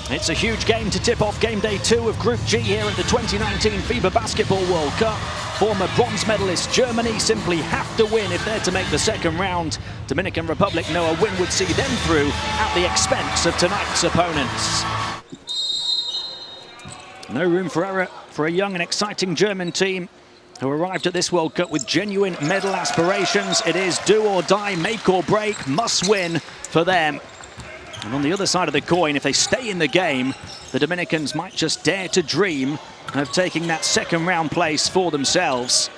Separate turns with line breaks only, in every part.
It's a huge game to tip off game day 2 of Group G here at the 2019 FIBA Basketball World Cup. Former bronze medalist Germany simply have to win if they're to make the second round. Dominican Republic know a win would see them through at the expense of tonight's opponents. No room for error for a young and exciting German team who arrived at this World Cup with genuine medal aspirations. It is do or die, make or break, must win for them. And on the other side of the coin, if they stay in the game, the Dominicans might just dare to dream of taking that second round place for themselves.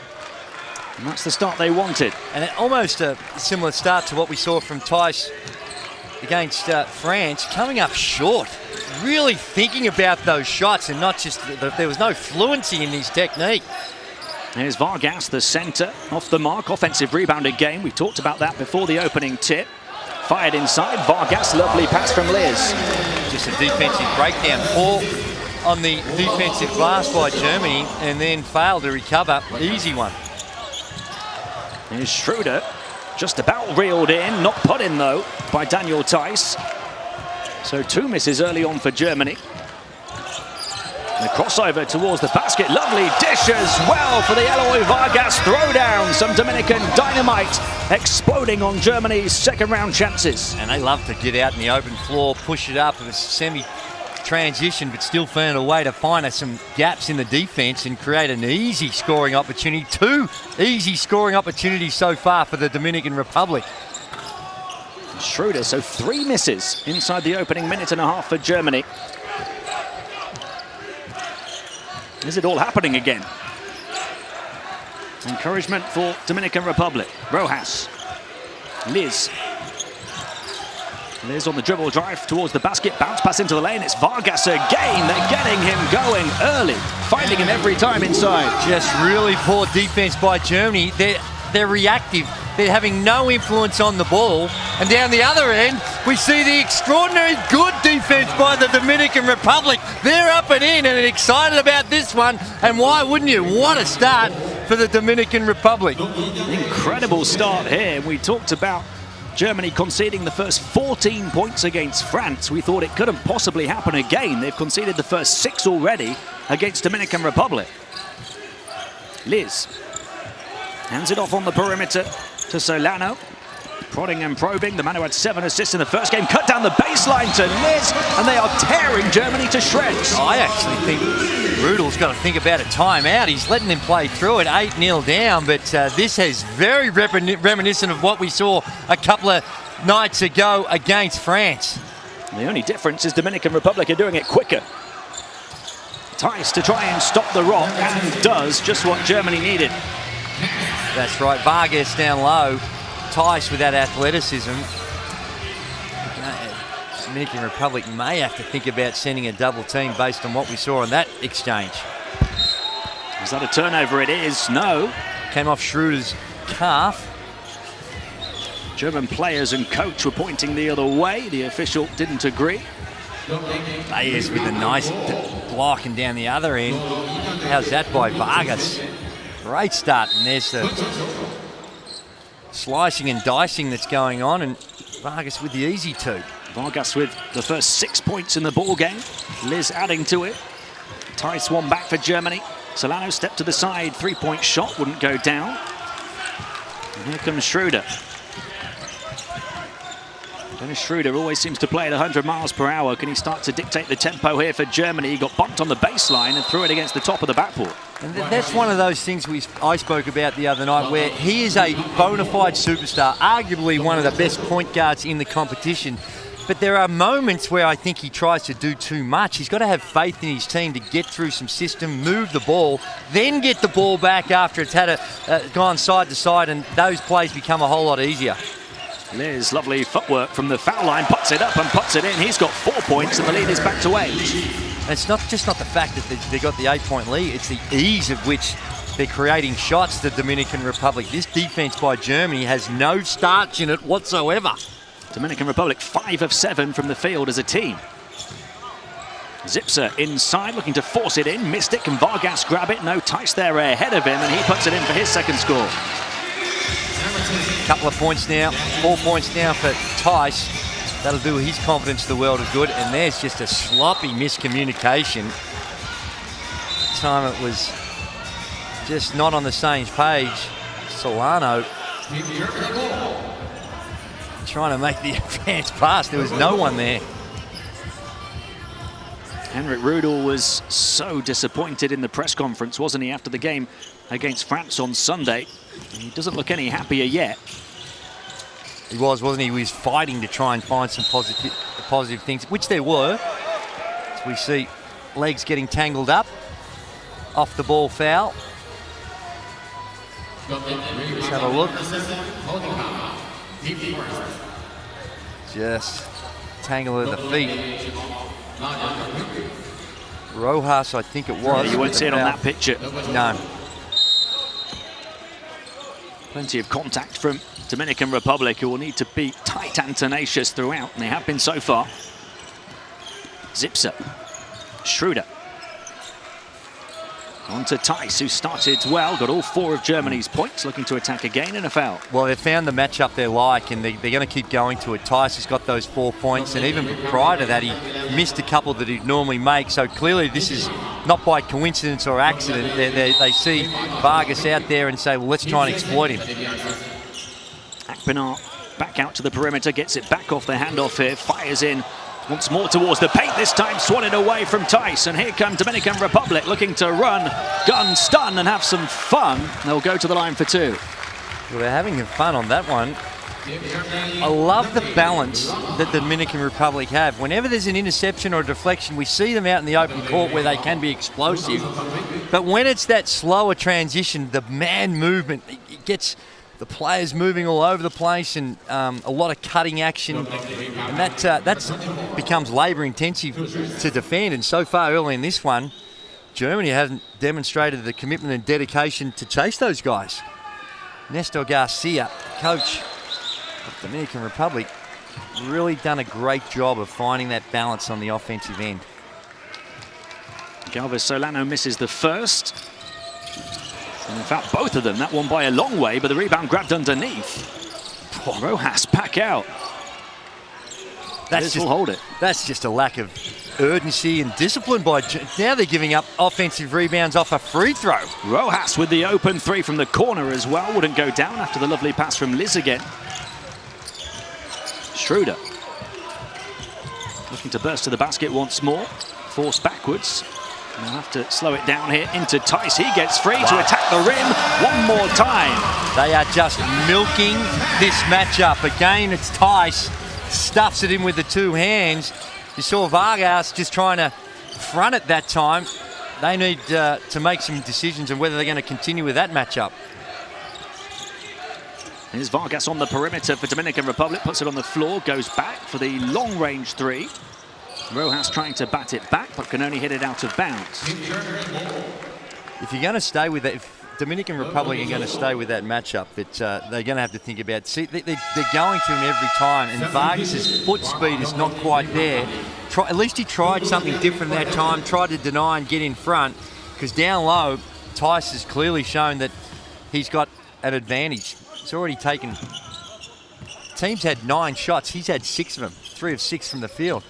And that's the start they wanted.
And almost a similar start to what we saw from Thijs against France, coming up short. Really thinking about those shots and not just, there was no fluency in his technique.
Here's Vargas, the center, off the mark, offensive rebounded game. We talked about that before the opening tip. Fired inside, Vargas, lovely pass from Liz.
Just a defensive breakdown. Poor on the defensive glass by Germany and then failed to recover. Easy one.
Here's Schroder, just about reeled in, not put in though by Daniel Thijs. So 2 misses early on for Germany. The crossover towards the basket, lovely dish as well for the Eloy Vargas throwdown. Some Dominican dynamite exploding on Germany's second round chances.
And they love to get out in the open floor, push it up, a semi-transition, but still found a way to find some gaps in the defense and create an easy scoring opportunity. 2 easy scoring opportunities so far for the Dominican Republic.
Schroder, so 3 misses inside the opening minute and a half for Germany. Is it all happening again? Encouragement for Dominican Republic. Rojas. Liz. Liz on the dribble drive towards the basket. Bounce pass into the lane. It's Vargas again. They're getting him going early. Finding him every time inside.
Just really poor defense by Germany. They're reactive. They're having no influence on the ball. And down the other end, we see the extraordinary good defense by the Dominican Republic. They're up and in and excited about this one. And why wouldn't you? What a start for the Dominican Republic.
Incredible start here. We talked about Germany conceding the first 14 points against France. We thought it couldn't possibly happen again. They've conceded the first 6 already against Dominican Republic. Liz hands it off on the perimeter to Solano. Prodding and probing. The man who had 7 assists in the first game cut down the baseline to Liz, and they are tearing Germany to shreds.
I actually think Rudel's got to think about a timeout. He's letting them play through it, 8-0 down, but this is very reminiscent of what we saw a couple of nights ago against France.
The only difference is Dominican Republic are doing it quicker. Thijs to try and stop the rock, and does just what Germany needed.
That's right, Vargas down low. Thijs with that athleticism. Dominican Republic may have to think about sending a double team based on what we saw in that exchange.
Is that a turnover? It is. No.
Came off Schroder's calf.
German players and coach were pointing the other way. The official didn't agree.
Bayes with a nice block and down the other end. How's that by Vargas? Great start, and there's the slicing and dicing that's going on, and Vargas with the easy 2.
Vargas with the first 6 points in the ball game. Liz adding to it. Thijs one back for Germany. Solano stepped to the side, 3-point shot wouldn't go down. And here comes Schroder. Dennis Schroder always seems to play at 100 miles per hour. Can he start to dictate the tempo here for Germany? He got bumped on the baseline and threw it against the top of the backboard.
And that's one of those things I spoke about the other night, where he is a bona fide superstar, arguably one of the best point guards in the competition. But there are moments where I think he tries to do too much. He's got to have faith in his team to get through some system, move the ball, then get the ball back after it's had gone side to side, and those plays become a whole lot easier.
Liz, lovely footwork from the foul line, puts it up and puts it in. He's got 4 points and the lead is back to 8.
And it's not the fact that they got the 8-point lead, it's the ease of which they're creating shots, the Dominican Republic. This defense by Germany has no starch in it whatsoever.
Dominican Republic 5 of 7 from the field as a team. Zipser inside, looking to force it in. Missed it, can Vargas grab it? No, Thijs there ahead of him, and he puts it in for his second score.
Couple of points now, 4 points now for Thijs. That'll do his confidence the world of good. And there's just a sloppy miscommunication. This time it was just not on the same page. Solano trying to make the advance pass. There was no one there.
Henrik Rudel was so disappointed in the press conference, wasn't he, after the game against France on Sunday? He doesn't look any happier yet.
He was, wasn't he? He was fighting to try and find some positive things, which there were. As we see legs getting tangled up. Off the ball foul. Let's have a look. Just tangle at the feet. Rojas, I think it was.
Yeah, you won't see it on that picture.
No.
Plenty of contact from Dominican Republic, who will need to be tight and tenacious throughout, and they have been so far. Zipser. Schroder. On to Tice, who started well, got all 4 of Germany's points, looking to attack again in a foul.
Well, they've found the matchup they like, and they're going to keep going to it. Tice has got those 4 points, and even prior to that, he missed a couple that he'd normally make. So clearly this is not by coincidence or accident. They see Vargas out there and say, well, let's try and exploit him.
Akpinar back out to the perimeter, gets it back off the handoff here, fires in once more towards the paint, this time swatted away from Tice. And here come Dominican Republic looking to run, gun, stun, and have some fun. They'll go to the line for 2.
Well, they're having fun on that one. I love the balance that the Dominican Republic have. Whenever there's an interception or a deflection, we see them out in the open court where they can be explosive. But when it's that slower transition, the man movement, it gets the players moving all over the place, and a lot of cutting action, and that becomes labour intensive to defend. And so far early in this one, Germany hasn't demonstrated the commitment and dedication to chase those guys. Nestor Garcia, coach of Dominican Republic, really done a great job of finding that balance on the offensive end.
Galvez Solano misses the first. And in fact, both of them, that one by a long way, but the rebound grabbed underneath. Rojas back out.
Will hold it. That's just a lack of urgency and discipline by... Now they're giving up offensive rebounds off a free throw.
Rojas with the open 3 from the corner as well. Wouldn't go down after the lovely pass from Liz again. Schroder. Looking to burst to the basket once more. Forced backwards. They'll have to slow it down here into Tice. He gets free to attack the rim one more time.
They are just milking this matchup. Again, it's Tice. Stuffs it in with the 2 hands. You saw Vargas just trying to front it that time. They need to make some decisions on whether they're going to continue with that matchup.
Here's Vargas on the perimeter for Dominican Republic. Puts it on the floor, goes back for the long-range 3. Rojas trying to bat it back, but can only hit it out of bounds.
If you're going to stay with that, if Dominican Republic are going to stay with that matchup, that they're going to have to think about. See, they're going to him every time, and Vargas's foot speed is not quite there. At least he tried something different that time, tried to deny and get in front, because down low, Tice has clearly shown that he's got an advantage. It's already taken... Team's had 9 shots. He's had 6 of them, 3 of 6 from the field.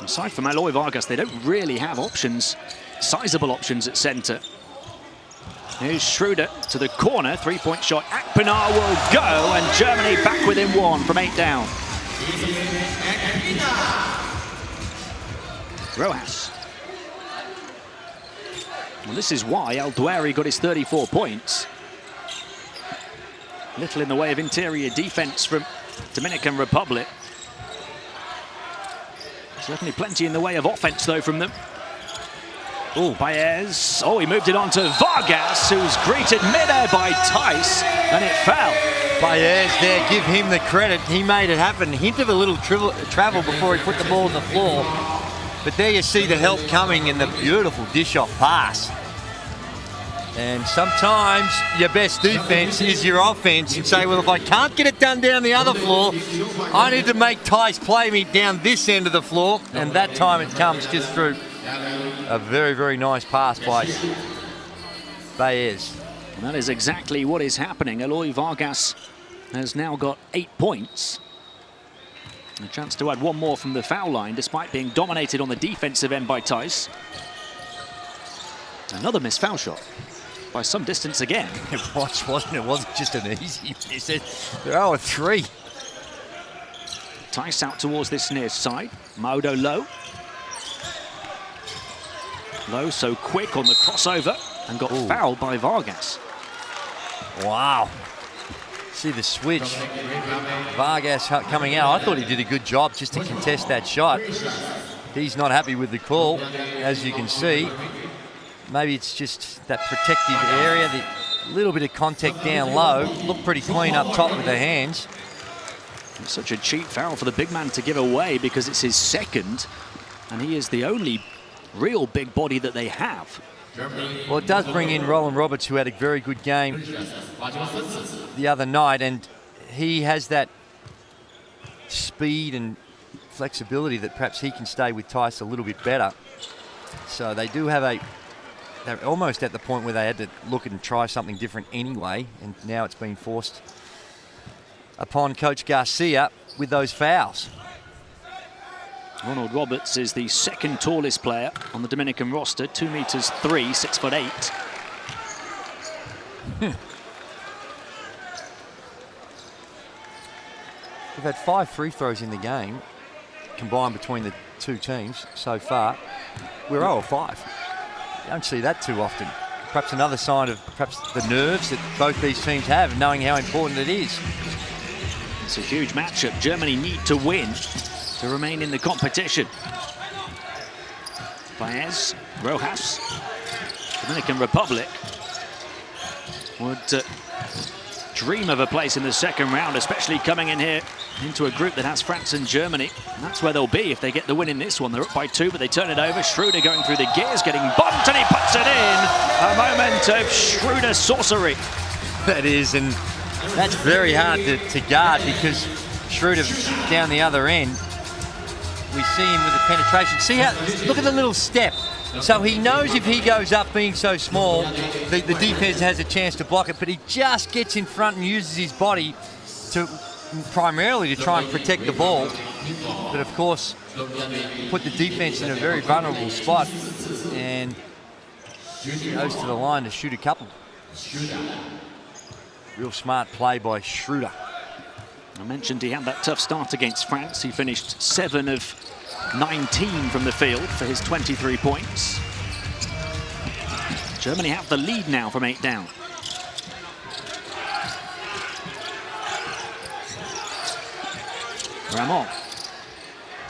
Aside from Eloy Vargas, they don't really have options, sizable options at centre. Here's Schroder to the corner, 3-point shot. Akpinar will go, and Germany back within 1 from 8 down. Rojas. Well, this is why El Dueri got his 34 points. Little in the way of interior defense from Dominican Republic. Certainly plenty in the way of offense, though, from them. Oh, Baez. Oh, he moved it on to Vargas, who's greeted mid-air by Tice, and it fell.
Baez there, give him the credit. He made it happen. Hint of a little travel before he put the ball on the floor. But there you see the help coming and the beautiful dish-off pass. And sometimes your best defense is your offense. You say, well, if I can't get it done down the other floor, I need to make Tice play me down this end of the floor. And that time it comes just through a very, very nice pass by Baez.
And that is exactly what is happening. Eloy Vargas has now got 8 points. A chance to add one more from the foul line, despite being dominated on the defensive end by Tice. Another missed foul shot by some distance again.
It was, wasn't it? It wasn't just an easy miss. They're 0-3.
Tice out towards this near side. Modo low. Low so quick on the crossover and got fouled by Vargas.
Wow. See the switch. Vargas coming out. I thought he did a good job just to contest that shot. He's not happy with the call, as you can see. Maybe it's just that protective area, the little bit of contact down low. Looked pretty clean up top with the hands.
It's such a cheap foul for the big man to give away because it's his second, and he is the only real big body that they have.
Well, it does bring in Roland Roberts, who had a very good game the other night, and he has that speed and flexibility that perhaps he can stay with Tice a little bit better. So they do have they're almost at the point where they had to look and try something different anyway, and now it's been forced upon Coach Garcia with those fouls.
Ronald Roberts is the second tallest player on the Dominican roster, 2 meters 3, 6'8".
We've had 5 free throws in the game, combined between the two teams so far. We're 0-5. You don't see that too often. Perhaps another sign of perhaps the nerves that both these teams have, knowing how important it is.
It's a huge matchup. Germany need to win to remain in the competition. Baez, Rojas, Dominican Republic would dream of a place in the second round, especially coming in here into a group that has France and Germany. And that's where they'll be if they get the win in this one. They're up by 2, but they turn it over. Schroder going through the gears, getting bumped, and he puts it in. A moment of Schroder sorcery.
That is, and that's very hard to guard because Schroder down the other end, we see him with the penetration. See how, look at the little step. So he knows if he goes up being so small, the defense has a chance to block it, but he just gets in front and uses his body to primarily to try and protect the ball. But of course, put the defense in a very vulnerable spot and goes to the line to shoot a couple. Real smart play by Schroder.
I mentioned he had that tough start against France. He finished 7 of 19 from the field for his 23 points. Germany have the lead now from 8 down. Ramon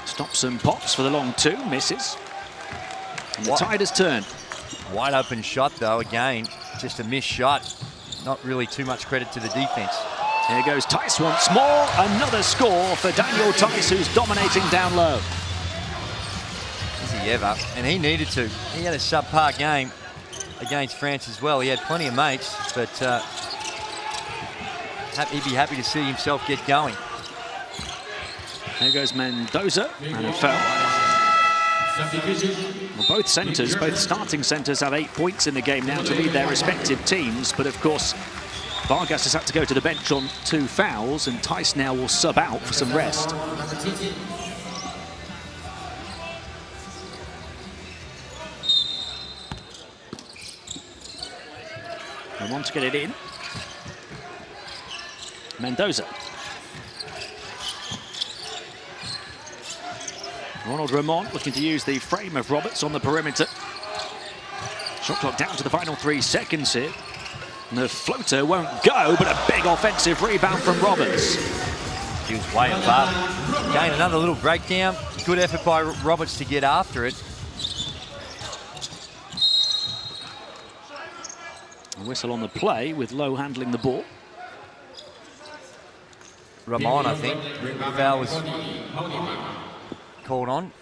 stops and pops for the long 2, misses. And the tide has turned.
Wide open shot though, again, just a missed shot. Not really too much credit to the defense.
Here goes Tice once more. Another score for Daniel Tice, who's dominating down low.
Is he ever? And he needed to. He had a subpar game against France as well. He had plenty of mates, but he'd be happy to see himself get going.
Here goes Mendoza, and a foul. Well, both centres, both starting centres, have 8 points in the game now to lead their respective teams, but of course, Vargas has had to go to the bench on 2 fouls, and Tice now will sub out for some rest. They want to get it in. Mendoza. Ronald Ramon looking to use the frame of Roberts on the perimeter. Shot clock down to the final 3 seconds here. And the floater won't go, but a big offensive rebound from Roberts.
He was way above. Again, another little breakdown. Good effort by Roberts to get after it.
A whistle on the play with Lowe handling the ball.
Ramon, I think. Foul was called on.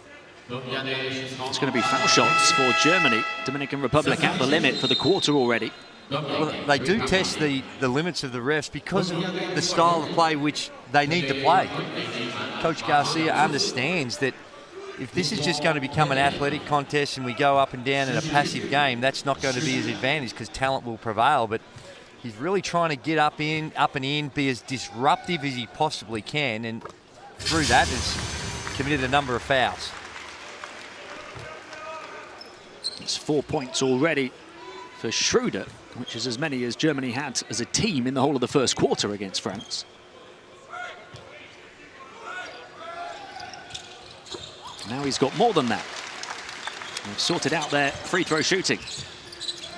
It's going to be foul shots for Germany. Dominican Republic at the limit for the quarter already.
Well, they do test the limits of the refs because of the style of play which they need to play. Coach Garcia understands that if this is just going to become an athletic contest and we go up and down in a passive game, that's not going to be his advantage because talent will prevail. But he's really trying to get up and in, be as disruptive as he possibly can. And through that has committed a number of fouls.
It's 4 points already for Schroder, which is as many as Germany had as a team in the whole of the first quarter against France. Now he's got more than that. They've sorted out their free throw shooting.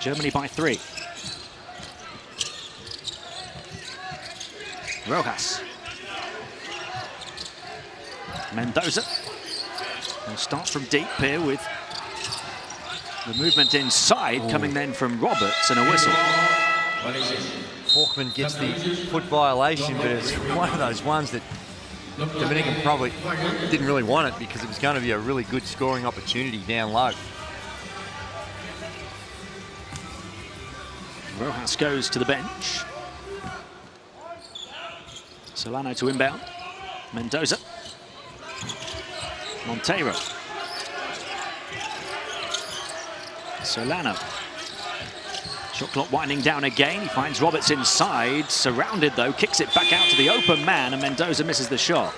Germany by 3. Rojas. Mendoza. Will start from deep here with the movement inside coming then from Roberts and a whistle.
Falkman gets the foot violation, but it's one of those ones that Dominican probably didn't really want it because it was going to be a really good scoring opportunity down low.
Rojas goes to the bench. Solano to inbound. Mendoza. Monteiro. Solano. Shot clock winding down again. He finds Roberts inside. Surrounded though. Kicks it back out to the open man and Mendoza misses the shot.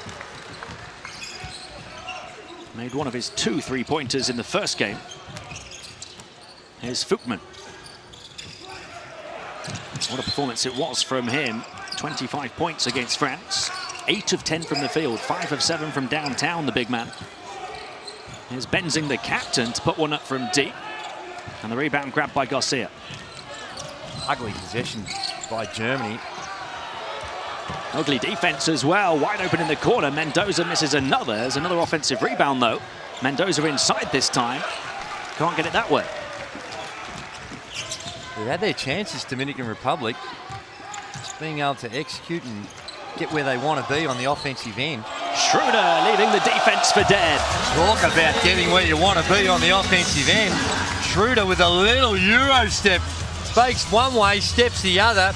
Made one of his 2 3-pointers in the first game. Here's Falkman. What a performance it was from him. 25 points against France. 8 of 10 from the field. 5 of 7 from downtown, the big man. Here's Benzing, the captain, to put one up from deep. And the rebound grabbed by Garcia.
Ugly possession by Germany.
Ugly defense as well. Wide open in the corner. Mendoza misses another. There's another offensive rebound, though. Mendoza inside this time. Can't get it that way.
They've had their chances, Dominican Republic. Just being able to execute and get where they want to be on the offensive end.
Schroder leaving the defense for dead.
Talk about getting where you want to be on the offensive end. Schroder with a little Euro step. Fakes one way, steps the other,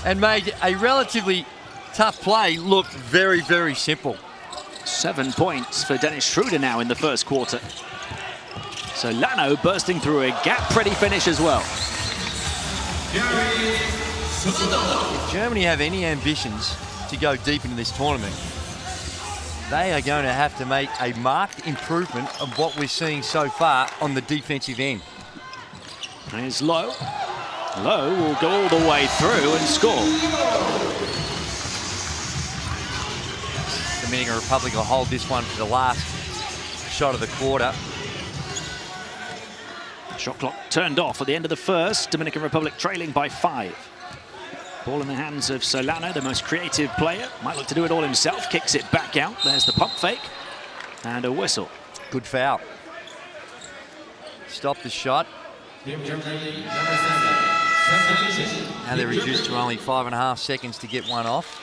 and made a relatively tough play look very, very simple.
7 points for Dennis Schroder now in the first quarter. Solano bursting through a gap. Pretty finish as well.
If Germany have any ambitions to go deep into this tournament, they are going to have to make a marked improvement of what we're seeing so far on the defensive end.
Here's Lowe. Lowe will go all the way through and score.
Dominican Republic will hold this one for the last shot of the quarter.
Shot clock turned off at the end of the first. Dominican Republic trailing by 5. Ball in the hands of Solano, the most creative player. Might look to do it all himself. Kicks it back out. There's the pump fake. And a whistle.
Good foul. Stop the shot. Now they're reduced to only 5.5 seconds to get one off.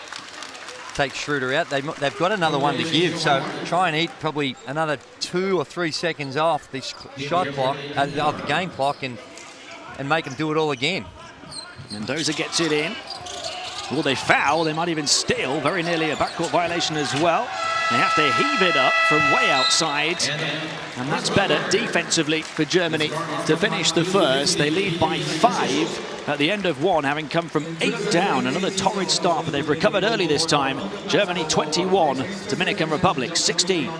Take Schroder out. They've got another one to give, so try and eat probably another 2 or 3 seconds off this shot clock, of the game clock, and make them do it all again.
Mendoza gets it in. Will they foul? They might even steal. Very nearly a backcourt violation as well. They have to heave it up from way outside. And that's better defensively for Germany to finish the first. They lead by 5 at the end of 1, having come from 8 down. Another torrid start, but they've recovered early this time. Germany 21, Dominican Republic 16.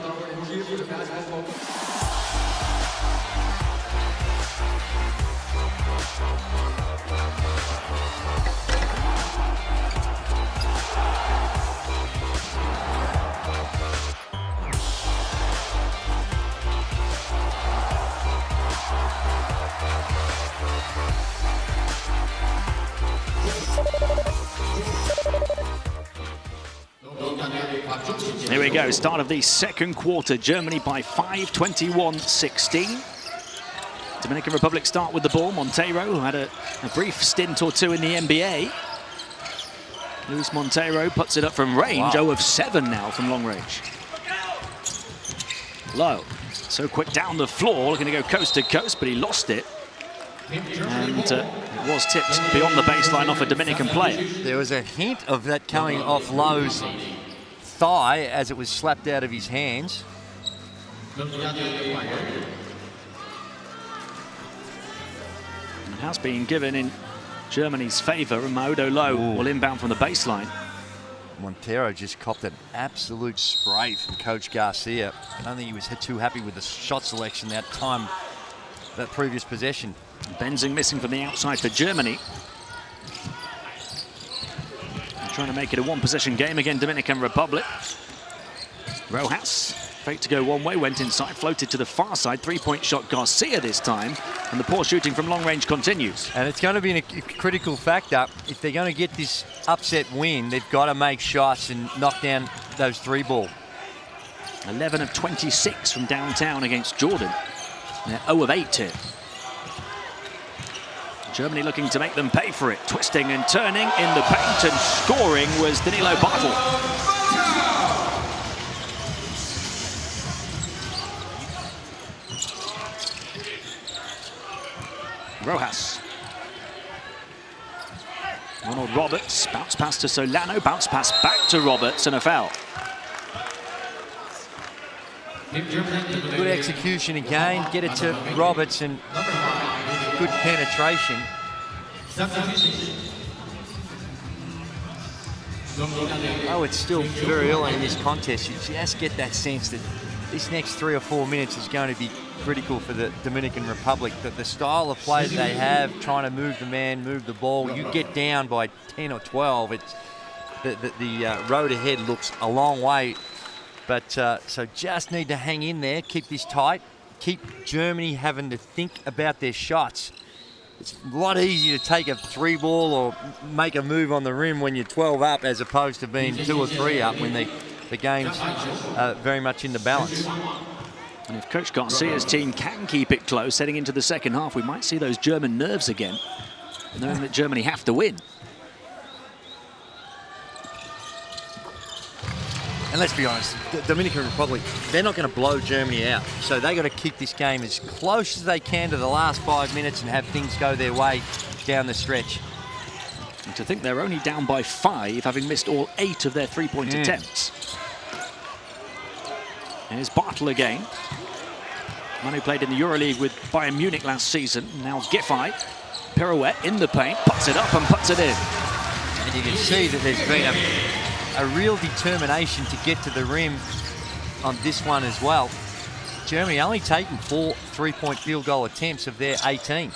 Here we go, start of the second quarter. Germany by 5, 21-16. Dominican Republic start with the ball. Monteiro, who had a brief stint or 2 in the NBA. Luis Monteiro puts it up from range. 0 of 7 now from long range. Low, so quick down the floor, looking to go coast to coast, but he lost it. And it was tipped beyond the baseline off a Dominican player.
There was a hint of that coming off Lowe's thigh as it was slapped out of his hands.
It has been given in Germany's favour. Modo Low will inbound from the baseline.
Montero just copped an absolute spray from Coach Garcia. I don't think he was too happy with the shot selection that previous possession.
Benzing missing from the outside for Germany. Trying to make it a one-possession game again, Dominican Republic. Rojas, fake to go one way, went inside, floated to the far side. Three-point shot Garcia this time, and the poor shooting from long range continues.
And it's going to be a critical factor. If they're going to get this upset win, they've got to make shots and knock down those three ball.
11 of 26 from downtown against Jordan. They're 0 of 8 here. Germany looking to make them pay for it. Twisting and turning in the paint, and scoring was Danilo Bartel. Rojas. Ronald Roberts, bounce pass to Solano, bounce pass back to Roberts, and a foul.
Good execution again, get it to Roberts, and good penetration. Oh, it's still very early in this contest. You just get that sense that this next 3 or 4 minutes is going to be critical for the Dominican Republic. That the style of play that they have, trying to move the man, move the ball, you get down by 10 or 12. It's the road ahead looks a long way. But so just need to hang in there, keep this tight, keep Germany having to think about their shots. It's a lot easier to take a 3 ball or make a move on the rim when you're 12 up, as opposed to being 2 or 3 up when the game's very much in the balance.
And if Coach Garcia's team can keep it close heading into the second half, we might see those German nerves again, knowing that Germany have to win.
And let's be honest, the Dominican Republic, they're not going to blow Germany out. So they got to keep this game as close as they can to the last 5 minutes and have things go their way down the stretch.
And to think they're only down by 5, having missed all 8 of their three-point attempts. Here's Bartel again. Man who played in the EuroLeague with Bayern Munich last season. Now Giffey, pirouette in the paint, puts it up and puts it in.
And you can see that there's been a real determination to get to the rim on this one as well. Germany only taken 4 three-point field goal attempts of their 18.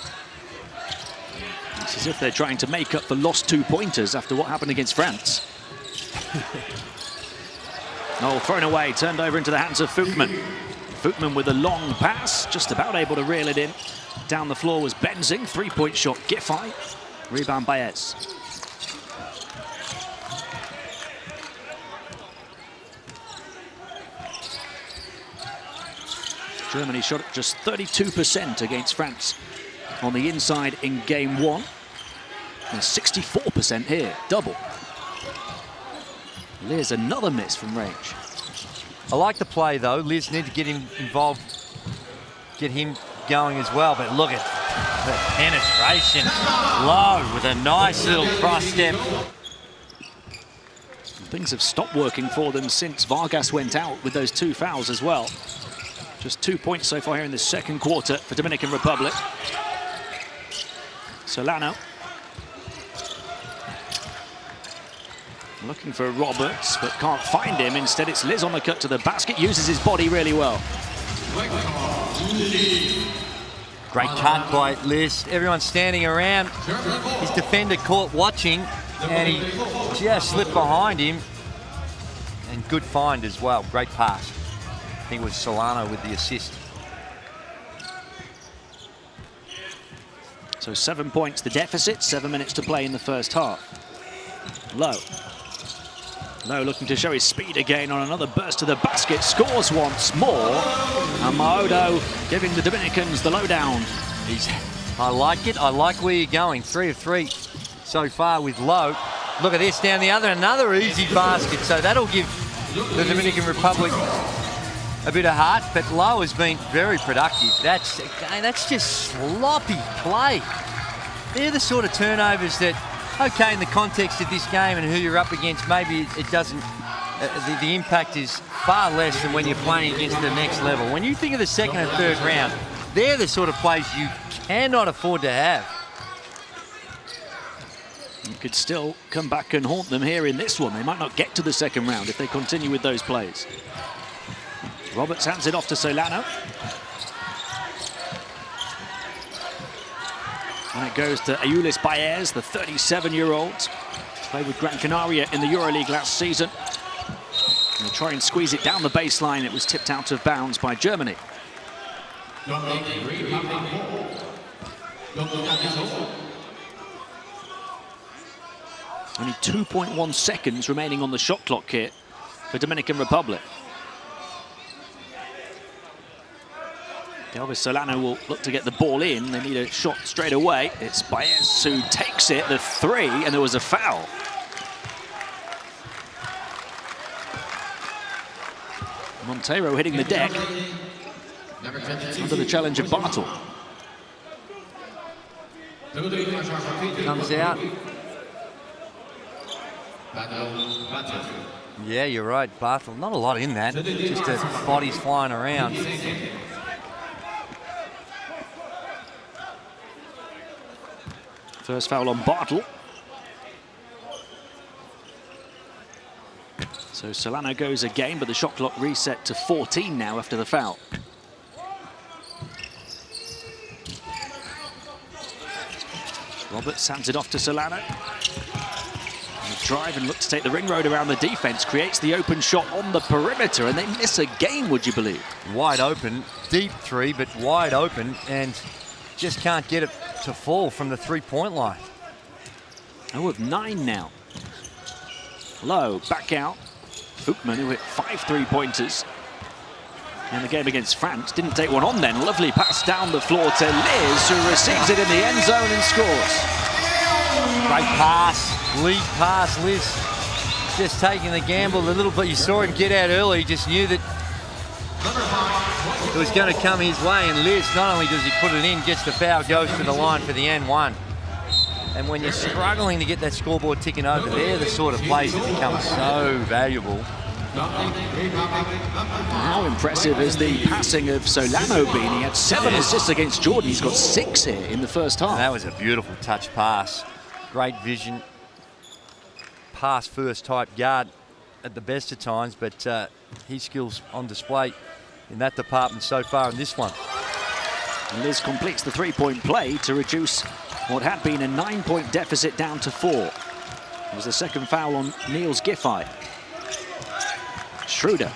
It's as if they're trying to make up for lost 2-pointers after what happened against France. Oh, thrown away, turned over into the hands of Fuchman. Fuchman with a long pass, just about able to reel it in. Down the floor was Benzing, 3-point shot Giffey. Rebound Baez. Germany shot at just 32% against France on the inside in game 1. And 64% here, double. Liz, another miss from range.
I like the play though. Liz need to get him involved, get him going as well. But look at the penetration. Low with a nice little cross step.
Things have stopped working for them since Vargas went out with those 2 fouls as well. Just 2 points so far here in the second quarter for Dominican Republic. Solano. Looking for Roberts, but can't find him. Instead, it's Liz on the cut to the basket. Uses his body really well.
Great cut by Liz. Everyone's standing around. His defender caught watching, and he just slipped behind him. And good find as well. Great pass. I think it was Solano with the assist.
So 7 points the deficit, 7 minutes to play in the first half. Low looking to show his speed again on another burst to the basket, scores once more. And Maodo giving the Dominicans the lowdown.
I like it, I like where you're going. 3 of 3 so far with Low. Look at this down the other, another easy basket. So that'll give the Dominican Republic a bit of heart, but Low has been very productive. That's just sloppy play. They're the sort of turnovers that, okay, in the context of this game and who you're up against, maybe it doesn't, the impact is far less than when you're playing against the next level. When you think of the second and third round, they're the sort of plays you cannot afford to have.
and could still come back and haunt them here in this one. They might not get to the second round if they continue with those plays. Roberts hands it off to Solano. And it goes to Ulis Baez, the 37-year-old. Played with Gran Canaria in the EuroLeague last season. And they try and squeeze it down the baseline. It was tipped out of bounds by Germany. Only 2.1 seconds remaining on the shot clock here for Dominican Republic. Elvis Solano will look to get the ball in. They need a shot straight away. It's Baez who takes it, the three, and there was a foul. Monteiro hitting the deck under the challenge of Bartle.
Comes out. Yeah, you're right, Bartle. Not a lot in that, just bodies flying around.
First foul on Bartle. So Solano goes again, but the shot clock reset to 14 now after the foul. Roberts hands it off to Solano. And the drive and look to take the ring road around the defense, creates the open shot on the perimeter, and they miss again, would you believe? Wide open, deep three, but wide open, and just can't get it to fall from the three-point line. 0 of 9 now. Low, back out. Footman, who hit 5 three-pointers in the game against France, didn't take one on then. Lovely pass down the floor to Liz, who receives it in the end zone and scores. Great pass, lead pass, Liz. Just taking the gamble a little bit. You saw him get out early, just knew that it was going to come his way, and Liz, not only does he put it in, gets the foul, goes to the line for the and one. And when you're struggling to get that scoreboard ticking over, they're the sort of plays that become so valuable. How impressive is the passing of Solano been? He had 7 assists against Jordan. He's got 6 here in the first half. That was a beautiful touch pass. Great vision. Pass first type guard at the best of times, but his skills on display in that department so far in this one. And Liz completes the three-point play to reduce what had been a 9-point deficit down to 4. It was the second foul on Niels Giffey. Schroder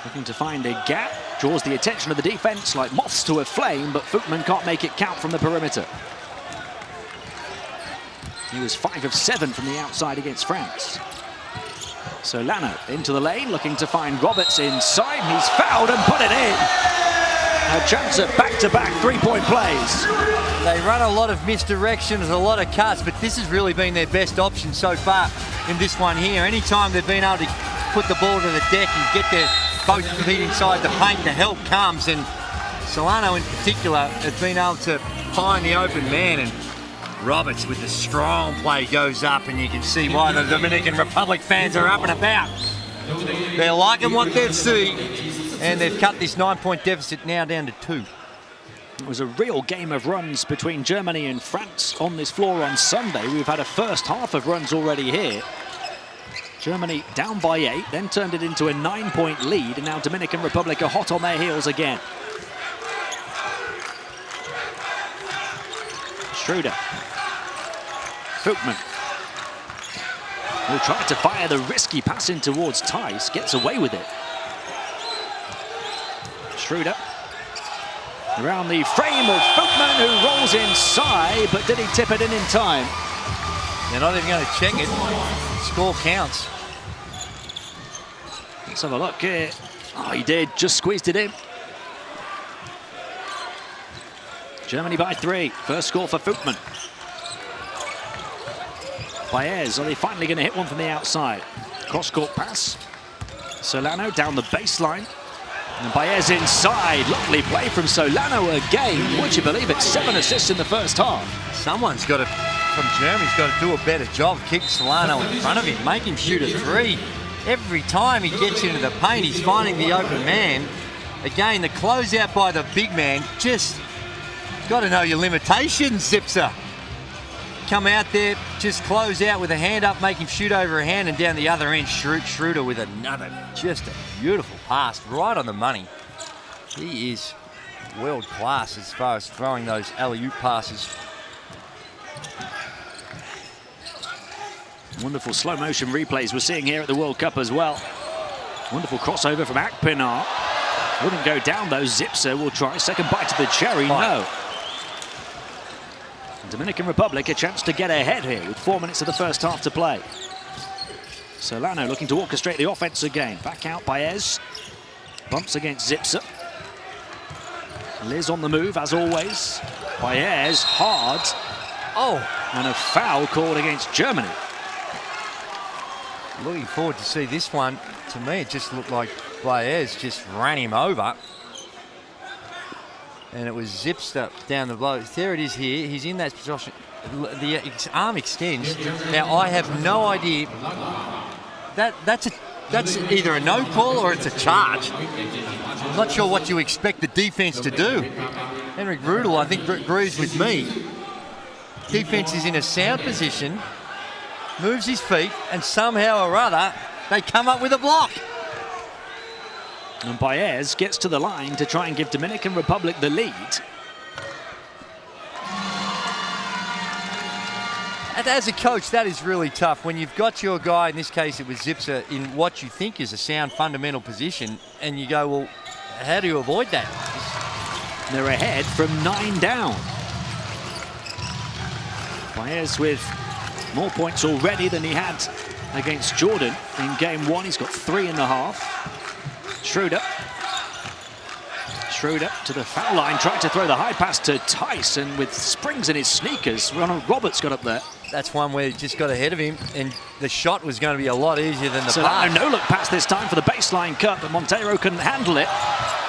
looking to find a gap, draws the attention of the defense like moths to a flame, but Footman can't make it count from the perimeter. He was 5 of 7 from the outside against France. Solano into the lane, looking to find Roberts inside. He's fouled and put it in. A chance at back-to-back three-point plays. They run a lot of misdirections, a lot of cuts, but this has really been their best option so far in this one here. Anytime they've been able to put the ball to the deck and get their both feet inside the paint, the help comes, and Solano in particular has been able to find the open man, and Roberts with the strong play goes up, and you can see why the Dominican Republic fans are up and about. They're liking what they see, and they've cut this 9-point deficit now down to 2. It was a real game of runs between Germany and France on this floor on Sunday. We've had a first half of runs already here. Germany down by 8, then turned it into a 9-point lead, and now Dominican Republic are hot on their heels again. Schroder. Footman will try to fire the risky pass in towards Tice, gets away with it. Schroder around the frame of Footman, who rolls inside, but did he tip it in time? They're not even going to check it. Score counts. Let's have a look here. Oh, he did, just squeezed it in. Germany by 3. First score for Footman. Baez, are they finally going to hit one from the outside? Cross-court pass. Solano down the baseline. And Baez inside. Lovely play from Solano again. Would you believe it? 7 assists in the first half. Someone's got to, from Germany's got to do a better job. Kick Solano in front of him. Make him shoot a 3. Every time he gets into the paint, he's finding the open man. Again, the closeout by the big man. Just got to know your limitations, Zipser.
come out there, just close out with a hand up, make him shoot over a hand, and down the other end, Schroder with another, just a beautiful pass, right on the money. He is world class as far as throwing those alley-oop passes.
Wonderful slow motion replays we're seeing here at the World Cup as well. Wonderful crossover from Akpinar. Wouldn't go down though. Zipser will try. Second bite to the cherry. No. Dominican Republic a chance to get ahead here with 4 minutes of the first half to play. Solano looking to orchestrate the offense again. Back out Baez. Bumps against Zipser. Liz on the move as always. Baez hard. Oh, and a foul called against Germany.
Looking forward to see this one. To me, it just looked like Baez just ran him over. And it was Zipster down the blow. There it is here. He's in that position. The arm extends. Now, I have no idea. That's either a no call or it's a charge. I'm not sure what you expect the defense to do. Henrik Rudel, I think, agrees with me. Defense is in a sound position, moves his feet, and somehow or other, they come up with a block.
And Baez gets to the line to try and give Dominican Republic the lead.
And as a coach, that is really tough. When you've got your guy, in this case it was Zipser, in what you think is a sound fundamental position, and you go, well, how do you avoid that?
They're ahead from 9 down. Baez with more points already than he had against Jordan in game 1. He's got 3.5. Schroder to the foul line, tried to throw the high pass to Tice, and with springs in his sneakers, Ronald Roberts got up there.
That's one where he just got ahead of him, and the shot was going to be a lot easier than the
pass. No look pass this time for the baseline cut, but Monteiro couldn't handle it.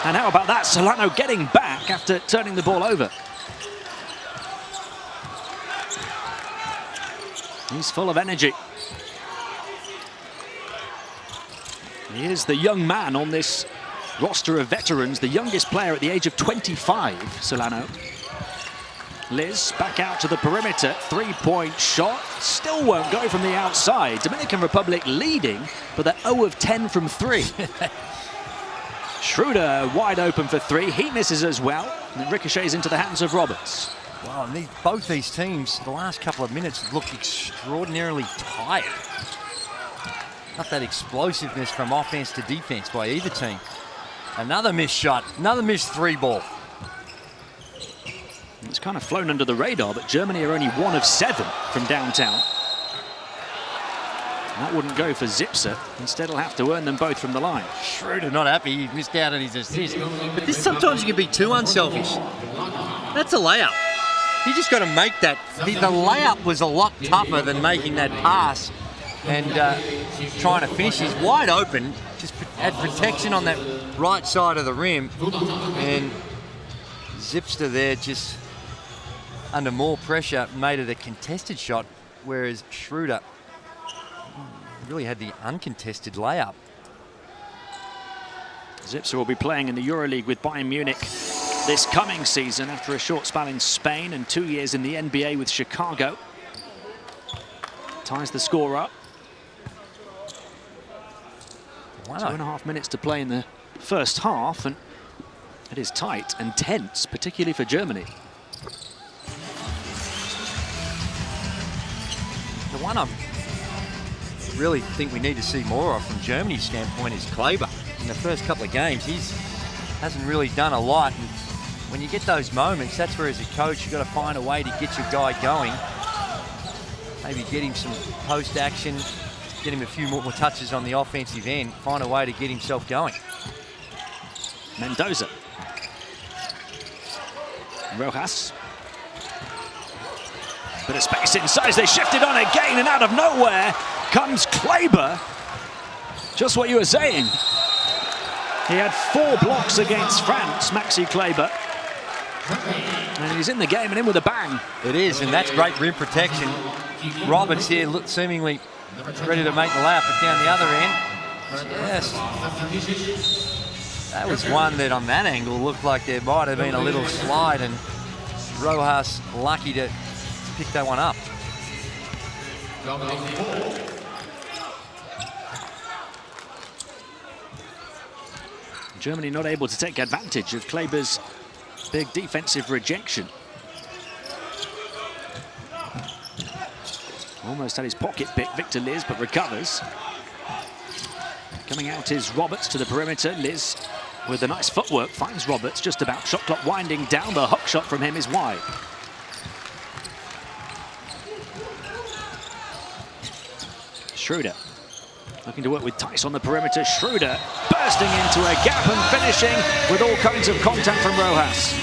And how about that? Solano getting back after turning the ball over. He's full of energy. He is the young man on this roster of veterans, the youngest player at the age of 25, Solano. Liz back out to the perimeter, three-point shot, still won't go from the outside. Dominican Republic leading, but they're 0 of 10 from 3. Schroder wide open for 3, he misses as well, and it ricochets into the hands of Roberts.
Wow, and both these teams, the last couple of minutes, look extraordinarily tired. Not that explosiveness from offense to defense by either team. Another missed shot, another missed 3 ball.
It's kind of flown under the radar, but Germany are only 1 of 7 from downtown. That wouldn't go for Zipser. Instead, he'll have to earn them both from the line.
Schroder not happy, he missed out on his assist. But this sometimes you can be too unselfish. That's a layup. You just got to make that. The layup was a lot tougher than making that pass and trying to finish. He's wide open, just had protection on that right side of the rim, and Zipster there just under more pressure made it a contested shot, whereas Schroder really had the uncontested layup.
Zipser will be playing in the EuroLeague with Bayern Munich this coming season after a short spell in Spain and 2 years in the NBA with Chicago. Ties the score up. Wow. 2.5 minutes to play in the first half, and it is tight and tense, particularly for Germany.
The one I really think we need to see more of from Germany's standpoint is Kleber. In the first couple of games, he hasn't really done a lot. And when you get those moments, that's where as a coach, you've got to find a way to get your guy going. Maybe get him some post action, get him a few more touches on the offensive end, find a way to get himself going.
Mendoza. Rojas. Bit of space inside, they shifted on again, and out of nowhere comes Kleber. Just what you were saying. He had 4 blocks against France, Maxi Kleber. And he's in the game and in with a bang.
It is, and that's great rim protection. Roberts here seemingly ready to make the layup, but down the other end, yes. That was one that on that angle looked like there might have been a little slide, and Rojas lucky to pick that one up.
Germany not able to take advantage of Kleber's big defensive rejection. Almost had his pocket pick, Victor Liz, but recovers. Coming out is Roberts to the perimeter. Liz with a nice footwork finds Roberts just about. Shot clock winding down. The hook shot from him is wide. Schroder looking to work with Tice on the perimeter. Schroder bursting into a gap and finishing with all kinds of contact from Rojas.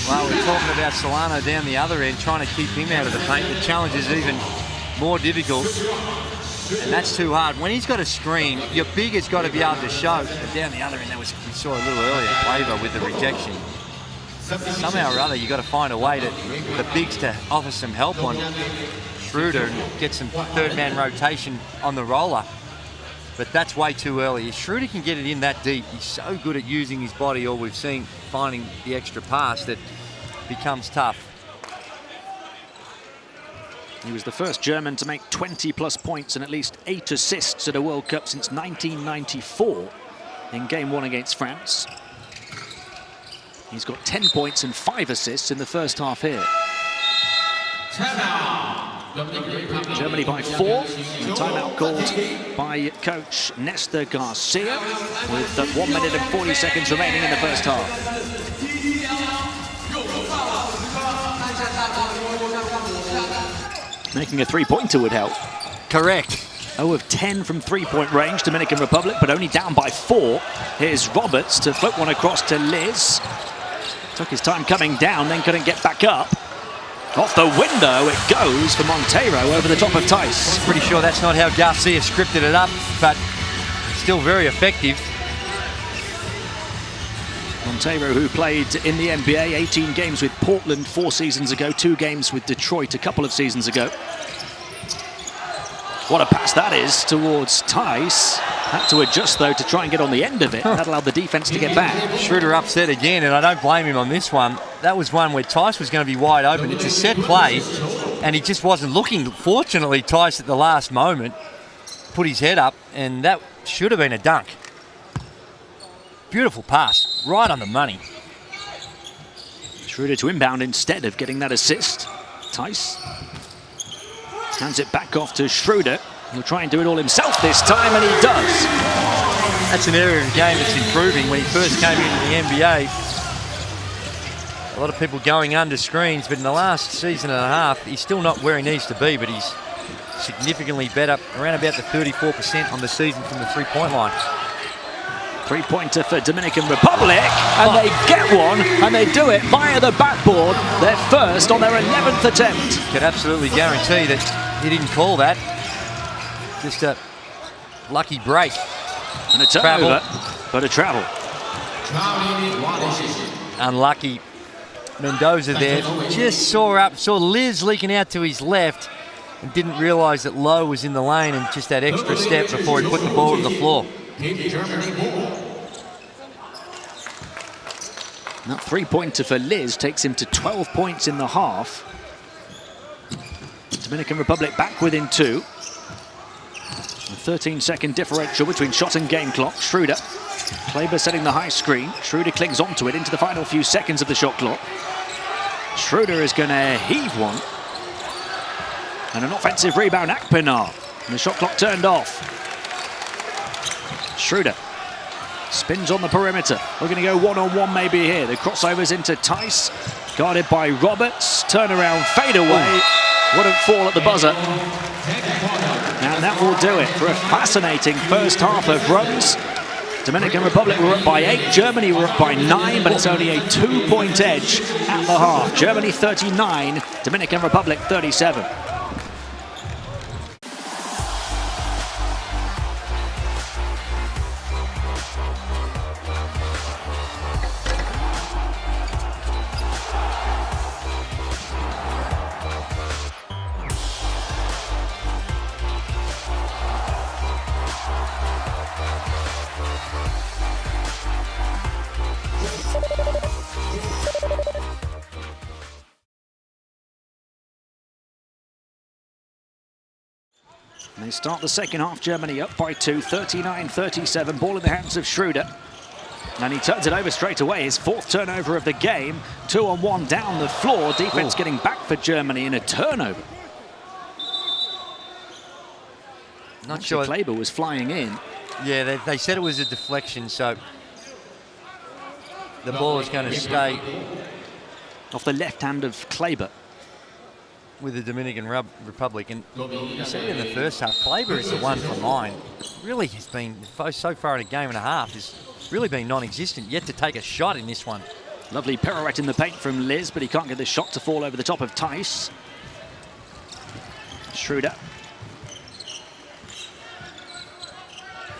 Well, we're talking about Solano down the other end, trying to keep him out of the paint. The challenge is even more difficult, and that's too hard. When he's got a screen, your big has got to be able to show. But down the other end, we saw a little earlier, Flavor with the rejection. Somehow or other, you've got to find a way to the bigs to offer some help on Schroder and get some third-man rotation on the roller. But that's way too early. If Schroder can get it in that deep, he's so good at using his body, or we've seen finding the extra pass, that becomes tough.
He was the first German to make 20-plus points and at least 8 assists at a World Cup since 1994 in Game 1 against France. He's got 10 points and 5 assists in the first half here. Germany by 4. The timeout called by coach Nestor Garcia with 1 minute and 40 seconds remaining in the first half. Making a three-pointer would help.
Correct.
0 of 10 from three-point range, Dominican Republic, but only down by 4. Here's Roberts to flip one across to Liz. Took his time coming down, then couldn't get back up. Off the window it goes for Monteiro over the top of Tice.
Pretty sure that's not how Garcia scripted it up, but still very effective.
Monteiro, who played in the NBA, 18 games with Portland 4 seasons ago, 2 games with Detroit a couple of seasons ago. What a pass that is towards Tice. Had to adjust, though, to try and get on the end of it. That allowed the defense to get back.
Schroder upset again, and I don't blame him on this one. That was one where Tice was going to be wide open. It's a set play, and he just wasn't looking. Fortunately, Tice at the last moment put his head up, and that should have been a dunk. Beautiful pass, right on the money.
Schroder to inbound instead of getting that assist. Tice hands it back off to Schroder. He'll try and do it all himself this time, and he does.
That's an area of the game that's improving. When he first came into the NBA, a lot of people going under screens, but in the last season and a half, he's still not where he needs to be, but he's significantly better, around about the 34% on the season from the three-point line.
Three-pointer for Dominican Republic, and they get one, and they do it via the backboard. Their first on their 11th attempt.
Could absolutely guarantee that he didn't call that. Just a lucky break.
And a turnover, but a travel.
Unlucky. Mendoza there just saw Liz leaking out to his left and didn't realise that Lowe was in the lane and just that extra step before he put the ball to the floor.
That three-pointer for Liz takes him to 12 points in the half. Dominican Republic back within 2. A 13-second differential between shot and game clock. Schroder. Kleber setting the high screen. Schroder clings onto it into the final few seconds of the shot clock. Schroder is going to heave one. And an offensive rebound, Akpinar. And the shot clock turned off. Schroder spins on the perimeter. We're going to go one-on-one maybe here. The crossovers into Tice. Guarded by Roberts. Turnaround fadeaway. Wouldn't fall at the buzzer. And that will do it for a fascinating first half of runs. Dominican Republic were up by 8, Germany were up by 9, but it's only a 2-point edge at the half. Germany 39, Dominican Republic 37. And they start the second half, Germany up by 2, 39-37. Ball in the hands of Schroder. And he turns it over straight away. His 4th turnover of the game. 2-on-1 down the floor. Defense getting back for Germany in a turnover.
Not sure.
Kleber was flying in.
Yeah, they said it was a deflection, so the ball is going to stay
off the left hand of Kleber.
With the Dominican Republic. And you said in the first half, Kleber is the one from line. Really has been, so far in a game and a half, has really been non-existent, yet to take a shot in this one.
Lovely pirouette in the paint from Liz, but he can't get the shot to fall over the top of Tice. Schroder.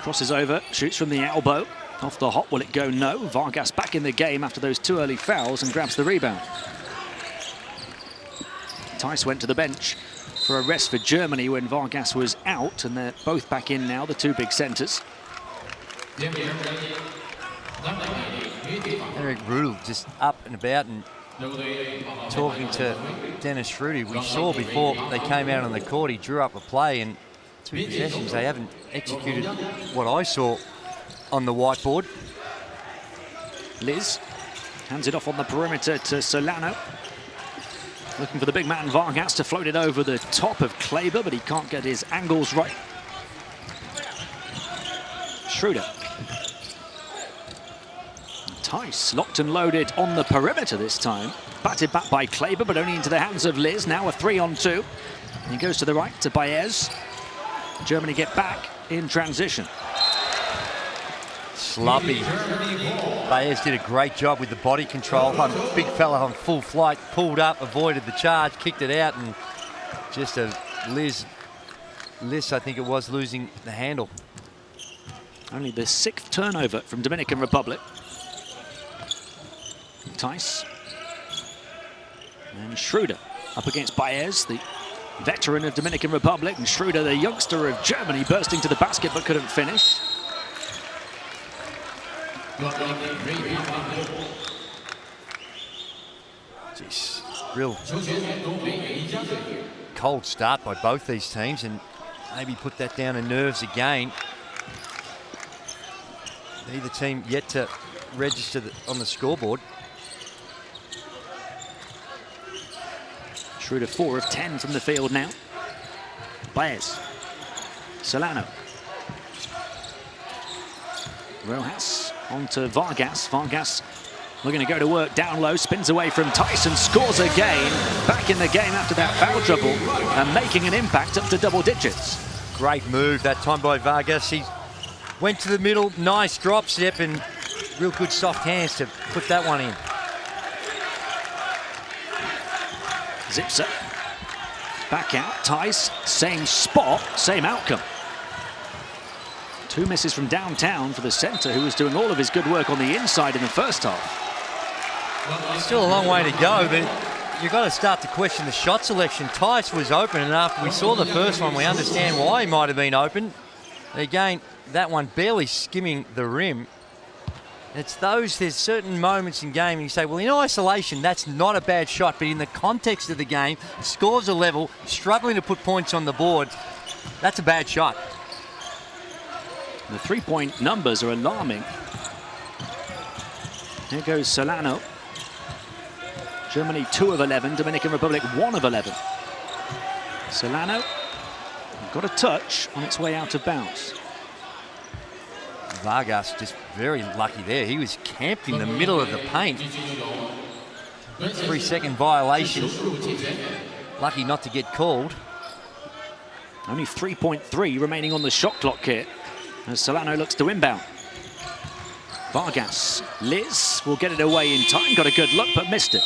Crosses over, shoots from the elbow. Off the hop, will it go? No. Vargas back in the game after those 2 early fouls and grabs the rebound. Tice went to the bench for a rest for Germany when Vargas was out, and they're both back in now, the 2 big centres.
Eric Rudel just up and about and talking to Dennis Schroder. We saw before they came out on the court, he drew up a play, and 2 possessions, they haven't executed what I saw on the whiteboard.
Liz hands it off on the perimeter to Solano. Looking for the big man Vargas to float it over the top of Kleber, but he can't get his angles right. Schroder. Tice locked and loaded on the perimeter this time. Batted back by Kleber, but only into the hands of Liz. Now a 3-on-2. He goes to the right to Baez. Germany get back in transition.
Sloppy. Baez did a great job with the body control. Big fella on full flight, pulled up, avoided the charge, kicked it out, and just a Liz, I think it was, losing the handle.
Only the 6th turnover from Dominican Republic. Tice. And Schroder up against Baez, the veteran of Dominican Republic, and Schroder, the youngster of Germany, bursting to the basket but couldn't finish.
Jeez, real cold start by both these teams, and maybe put that down in nerves again. Neither team yet to register on the scoreboard.
Schroder 4 of 10 from the field now. Baez. Solano. Rojas onto Vargas. Vargas looking to go to work down low, spins away from Tyson, scores again. Back in the game after that foul trouble and making an impact up to double digits.
Great move that time by Vargas. He went to the middle, nice drop step, and real good soft hands to put that one in.
Zipser. Back out, Tice, same spot, same outcome. 2 misses from downtown for the centre, who was doing all of his good work on the inside in the first half.
Still a long way to go, but you've got to start to question the shot selection. Tice was open, and after we saw the first one, we understand why he might have been open. Again, that one barely skimming the rim. There's certain moments in game and you say, well, in isolation, that's not a bad shot, but in the context of the game, scores are level, struggling to put points on the board, that's a bad shot.
The 3-point numbers are alarming. Here goes Solano. Germany 2 of 11, Dominican Republic 1 of 11. Solano got a touch on its way out of bounds.
Vargas just very lucky there. He was camped in the middle of the paint. 3-second violation. Lucky not to get called.
Only 3.3 remaining on the shot clock here as Solano looks to inbound. Vargas. Liz will get it away in time. Got a good look but missed it.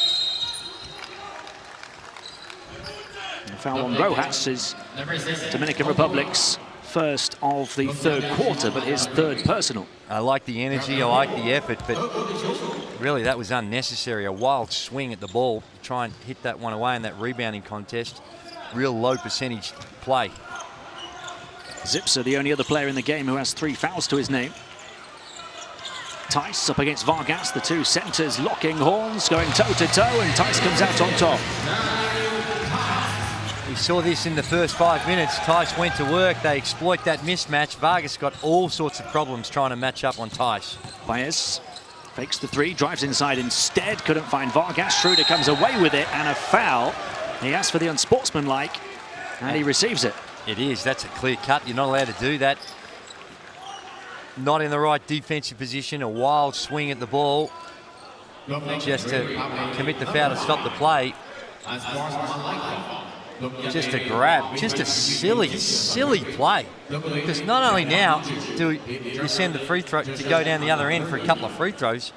The foul on Rojas is Dominican Republic's first of the 3rd quarter, but his 3rd personal.
I like the energy, I like the effort, but really that was unnecessary. A wild swing at the ball to try and hit that one away in that rebounding contest. Real low percentage play.
Zipser, the only other player in the game who has 3 fouls to his name. Tice up against Vargas, the 2 centres locking horns, going toe-to-toe, and Tice comes out on top.
We saw this in the first 5 minutes. Tice went to work. They exploit that mismatch. Vargas got all sorts of problems trying to match up on Tice.
Baez fakes the three, drives inside instead. Couldn't find Vargas. Schroder comes away with it, and a foul. He asked for the unsportsmanlike, and he receives it.
It is. That's a clear cut. You're not allowed to do that. Not in the right defensive position. A wild swing at the ball. Just to commit the foul to stop the play. Just a grab. Just a silly, silly play. Because not only now do you send the free throw to go down the other end for a couple of free throws,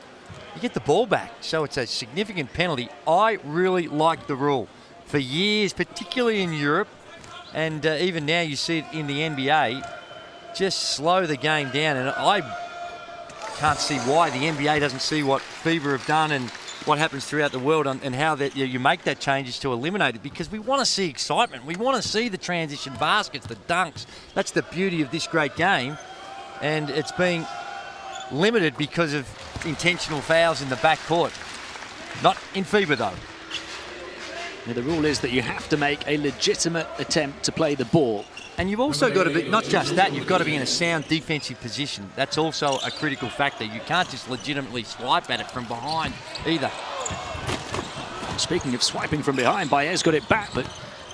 you get the ball back. So it's a significant penalty. I really like the rule. For years, particularly in Europe, and even now you see it in the NBA, just slow the game down. And I can't see why the NBA doesn't see what FIBA have done and what happens throughout the world and how that you make that changes to eliminate it, because we want to see excitement. We want to see the transition baskets, the dunks. That's the beauty of this great game. And it's being limited because of intentional fouls in the backcourt. Not in FIBA, though.
Yeah, the rule is that you have to make a legitimate attempt to play the ball.
And you've also got to be, not just that, you've got to be in a sound defensive position. That's also a critical factor. You can't just legitimately swipe at it from behind either.
Speaking of swiping from behind, Baez got it back, but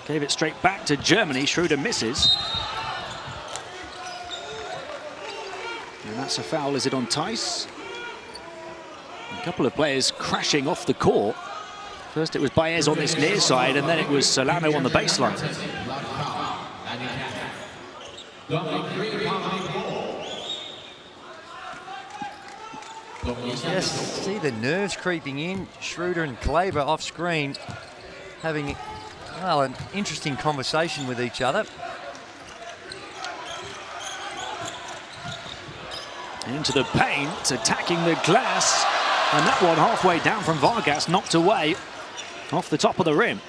gave it straight back to Germany. Schroder misses. And that's a foul. Is it on Tice? A couple of players crashing off the court. First it was Baez on this near side, and then it was Solano on the baseline.
Just see the nerves creeping in. Schroder and Kleber off screen having, well, an interesting conversation with each other.
Into the paint, attacking the glass, and that one halfway down from Vargas, knocked away off the top of the rim.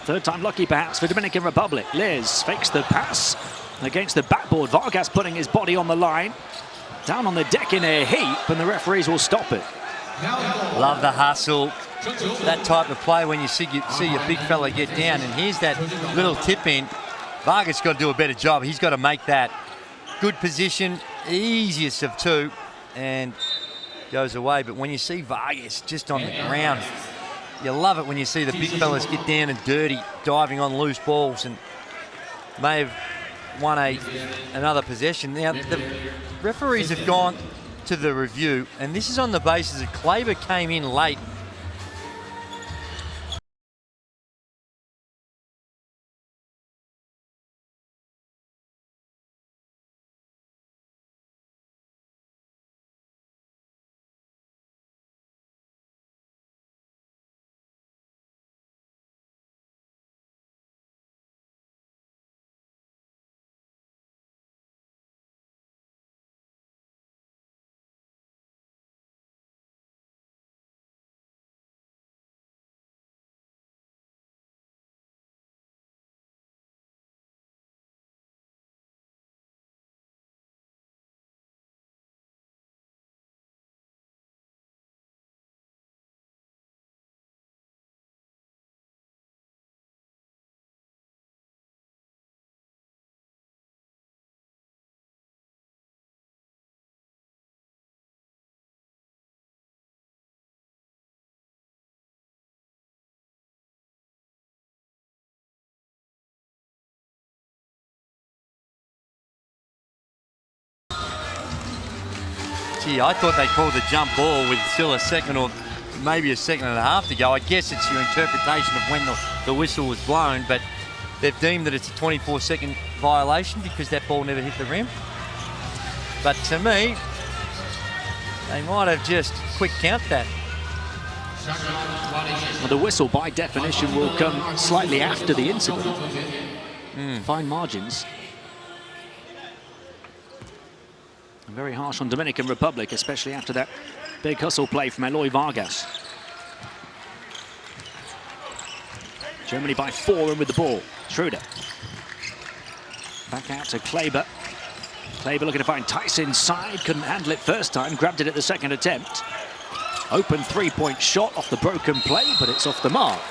Third time lucky perhaps for Dominican Republic. Liz fakes the pass against the backboard. Vargas putting his body on the line. Down on the deck in a heap, and the referees will stop it.
Love the hustle. That type of play when you see your big fella get down, and here's that little tip in. Vargas got to do a better job. He's got to make that good position, easiest of two, and goes away. But when you see Vargas just on the ground, you love it when you see the big fellas get down and dirty, diving on loose balls, and may have won another possession. Now, the referees have gone to the review, and this is on the basis that Kleber came in late. Gee, I thought they called the jump ball with still a second or maybe a second and a half to go. I guess it's your interpretation of when the whistle was blown, but they've deemed that it's a 24-second violation because that ball never hit the rim. But to me, they might have just quick count that.
Well, the whistle, by definition, will come slightly after the incident. Fine margins. Very harsh on Dominican Republic, especially after that big hustle play from Eloy Vargas. Germany by 4 and with the ball. Schroder. Back out to Kleber. Kleber looking to find Tice inside. Couldn't handle it first time. Grabbed it at the second attempt. Open three-point shot off the broken play, but it's off the mark.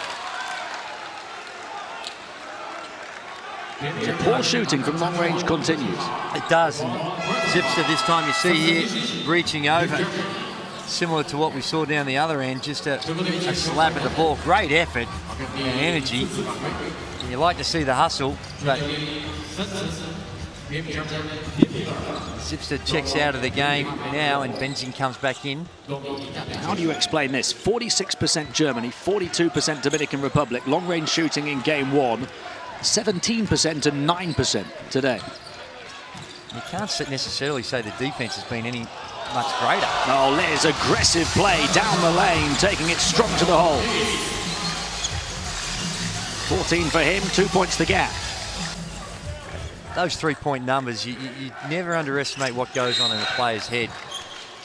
So poor shooting from long range continues.
It does. And Zipster this time you see here reaching over. Similar to what we saw down the other end, just a slap at the ball. Great effort and energy. And you like to see the hustle, but Zipster checks out of the game now and Benzing comes back in.
How do you explain this? 46% Germany, 42% Dominican Republic. Long range shooting in game one, 17% and 9% today.
You can't necessarily say the defense has been any much greater.
Oh, Liz, aggressive play down the lane, taking it strong to the hole. 14 for him, 2 points the gap.
Those three-point numbers, you never underestimate what goes on in a player's head.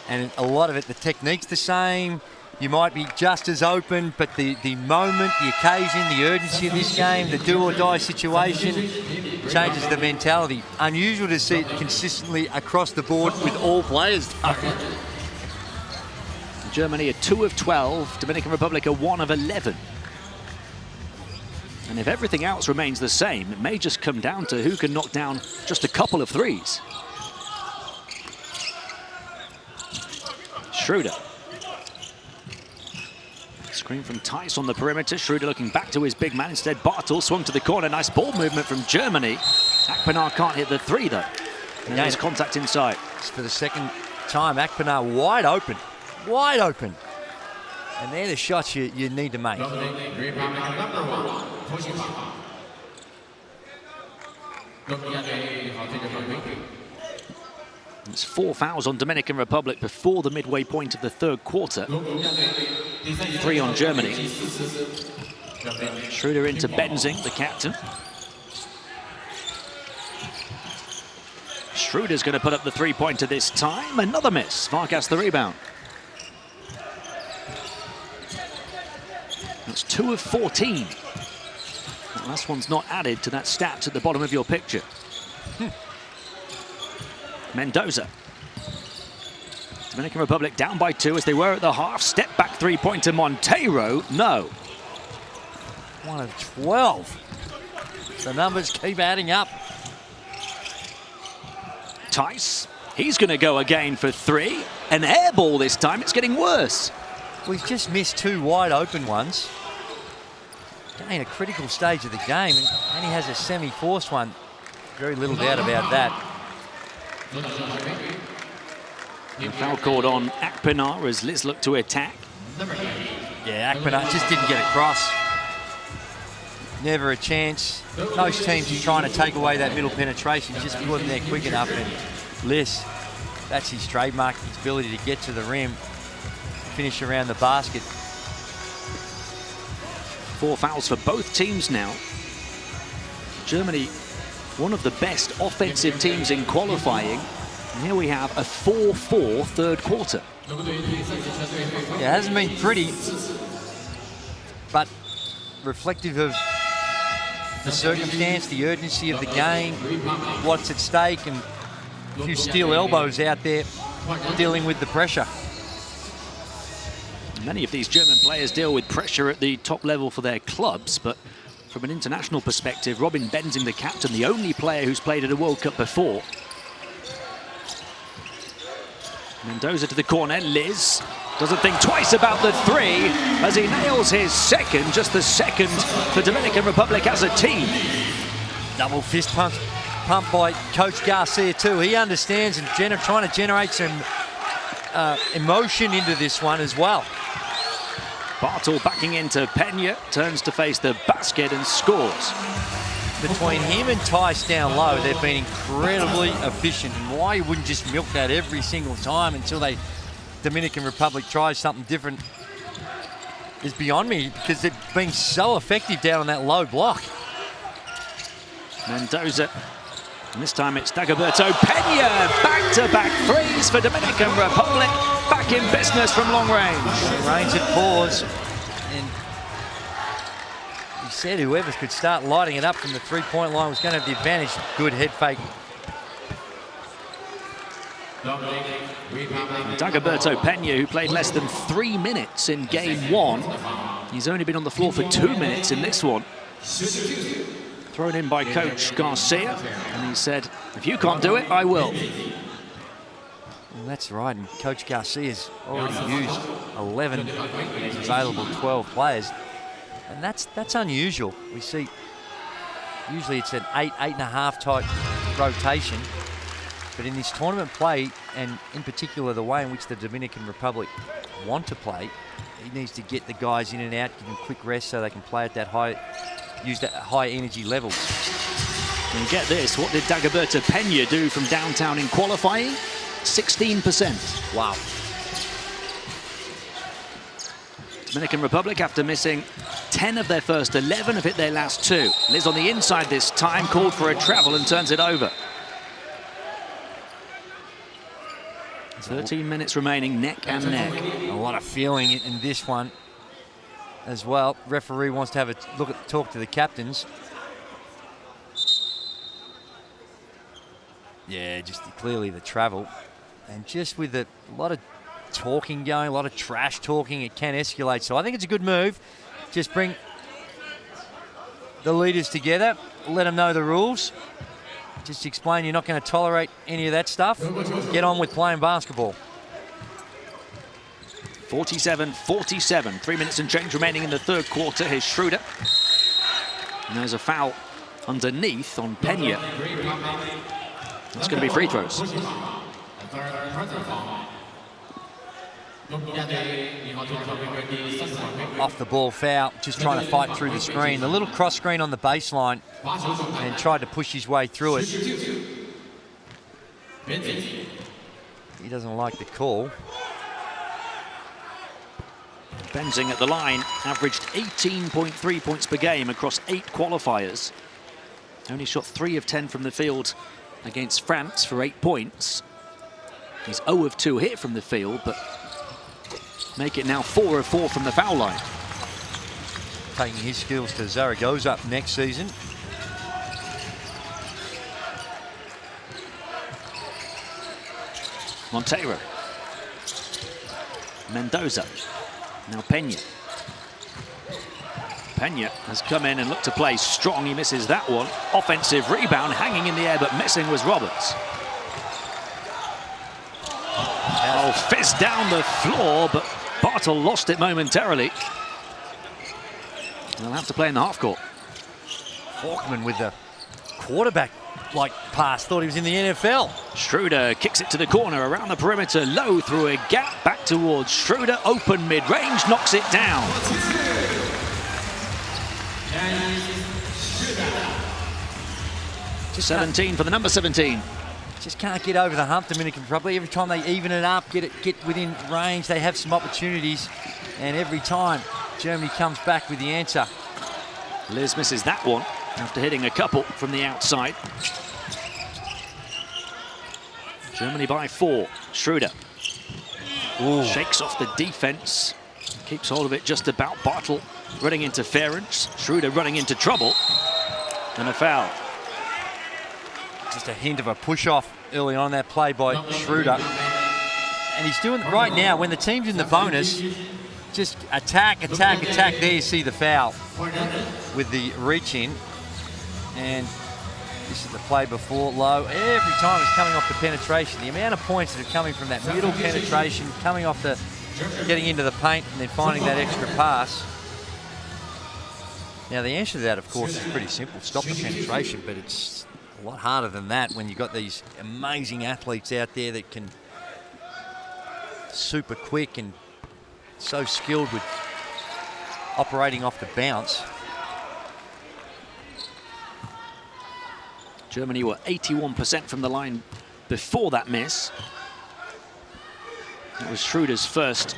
And a lot of it, the technique's the same. You might be just as open, but the moment, the occasion, the urgency of this game, the do-or-die situation changes the mentality. Unusual to see it consistently across the board with all players, though.
Germany are 2 of 12, Dominican Republic are 1 of 11. And if everything else remains the same, it may just come down to who can knock down just a couple of threes. Schroder. Screen from Tice on the perimeter. Schroder looking back to his big man. Instead, Bartel swung to the corner. Nice ball movement from Germany. Akpinar can't hit the three, though. And there's contact inside.
For the second time, Akpinar wide open. Wide open. And they're the shots you need to make.
It's 4 fouls on Dominican Republic before the midway point of the third quarter. 3 on Germany. Schroder into Benzing, the captain. Schroeder's going to put up the three-pointer this time. Another miss. Vargas the rebound. That's 2 of 14. The last one's not added to that stats at the bottom of your picture. Mendoza. Dominican Republic down by 2 as they were at the half. Step back three-pointer Monteiro. No.
1 of 12. The numbers keep adding up.
Tice. He's going to go again for 3. An air ball this time. It's getting worse.
Well, he's just missed 2 wide open ones. Again, a critical stage of the game, and he has a semi-forced one. Very little doubt about that.
And foul called on Akpinar as Liz looked to attack.
Yeah, Akpinar just didn't get across. Never a chance. Most teams are trying to take away that middle penetration, just wasn't there quick enough. And Liz, that's his trademark, his ability to get to the rim, finish around the basket.
4 fouls for both teams now. Germany, one of the best offensive teams in qualifying. And here we have a 4-4 third quarter.
It hasn't been pretty, but reflective of the circumstance, the urgency of the game, what's at stake, and a few steel elbows out there dealing with the pressure.
Many of these German players deal with pressure at the top level for their clubs, but from an international perspective, Robin Benzing, the captain, the only player who's played at a World Cup before. Mendoza to the corner. Liz doesn't think twice about the 3 as he nails his second, just the second for Dominican Republic as a team.
Double fist pump by Coach Garcia too. He understands and trying to generate some emotion into this one as well.
Bartel backing into Pena, turns to face the basket and scores.
Between him and Tice down low, they've been incredibly efficient. And why you wouldn't just milk that every single time until Dominican Republic tries something different is beyond me, because they've been so effective down on that low block.
Mendoza, and this time it's Dagoberto Pena. Back-to-back threes for Dominican Republic. Back in business from long range.
Range at pause. And he said whoever could start lighting it up from the three-point line was going to have the advantage. Good head fake.
Dagoberto Pena, who played less than 3 minutes in game 1. He's only been on the floor for 2 minutes in this one. Thrown in by Coach Garcia, and he said, if you can't do it, I will.
Well, that's right, and Coach Garcia's already used 11 of his available 12 players, and that's unusual. We see usually it's an 8.5 type rotation, but in this tournament play, and in particular the way in which the Dominican Republic want to play, he needs to get the guys in and out, give them quick rest so they can play at that use that high energy levels.
And get this, what did Dagoberto Pena do from downtown in qualifying? 16%.
Wow.
Dominican Republic, after missing 10 of their first 11, have hit their last 2. Liz on the inside this time, called for a travel and turns it over. 13 minutes remaining, neck and neck.
A lot of feeling in this one as well. Referee wants to have a talk to the captains. Yeah, just clearly the travel. And just with a lot of talking going, a lot of trash talking, it can escalate. So I think it's a good move. Just bring the leaders together, let them know the rules. Just explain you're not going to tolerate any of that stuff. Get on with playing basketball.
47-47, 3 minutes and change remaining in the third quarter. Here's Schroder. And there's a foul underneath on Pena. It's going to be free throws.
Off the ball foul, just trying to fight through the screen. The little cross screen on the baseline and tried to push his way through it. He doesn't like the call.
Benzing at the line, averaged 18.3 points per game across 8 qualifiers. Only shot 3 of 10 from the field against France for 8 points. He's 0 of 2 here from the field, but make it now 4 of 4 from the foul line.
Taking his skills to Zaragoza next season.
Monteiro. Mendoza. Now Pena. Pena has come in and looked to play strong. He misses that one. Offensive rebound, hanging in the air, but missing was Roberts. Oh, fist down the floor, but Bartle lost it momentarily. They'll have to play in the half court.
Falkman with the quarterback-like pass, thought he was in the NFL.
Schroder kicks it to the corner, around the perimeter, low through a gap, back towards Schroder, open mid-range, knocks it down. Just 17 for the number 17.
Just can't get over the hump, Dominican Republic. Every time they even it up, get within range, they have some opportunities. And every time, Germany comes back with the answer.
Liz misses that one after hitting a couple from the outside. Germany by 4. Schroder. Ooh. Shakes off the defense. Keeps hold of it just about. Bartle running interference. Schroder running into trouble. And a foul.
Just a hint of a push-off early on that play by Schroder. And he's doing it right now when the team's in the bonus. Just attack, attack, attack. There you see the foul with the reach in. And this is the play before low. Every time it's coming off the penetration. The amount of points that are coming from that middle penetration, coming off the, getting into the paint and then finding that extra pass. Now the answer to that, of course, is pretty simple. Stop the penetration, but it's a lot harder than that when you've got these amazing athletes out there that can super quick and so skilled with operating off the bounce.
Germany were 81% from the line before that miss. It was Schroeder's first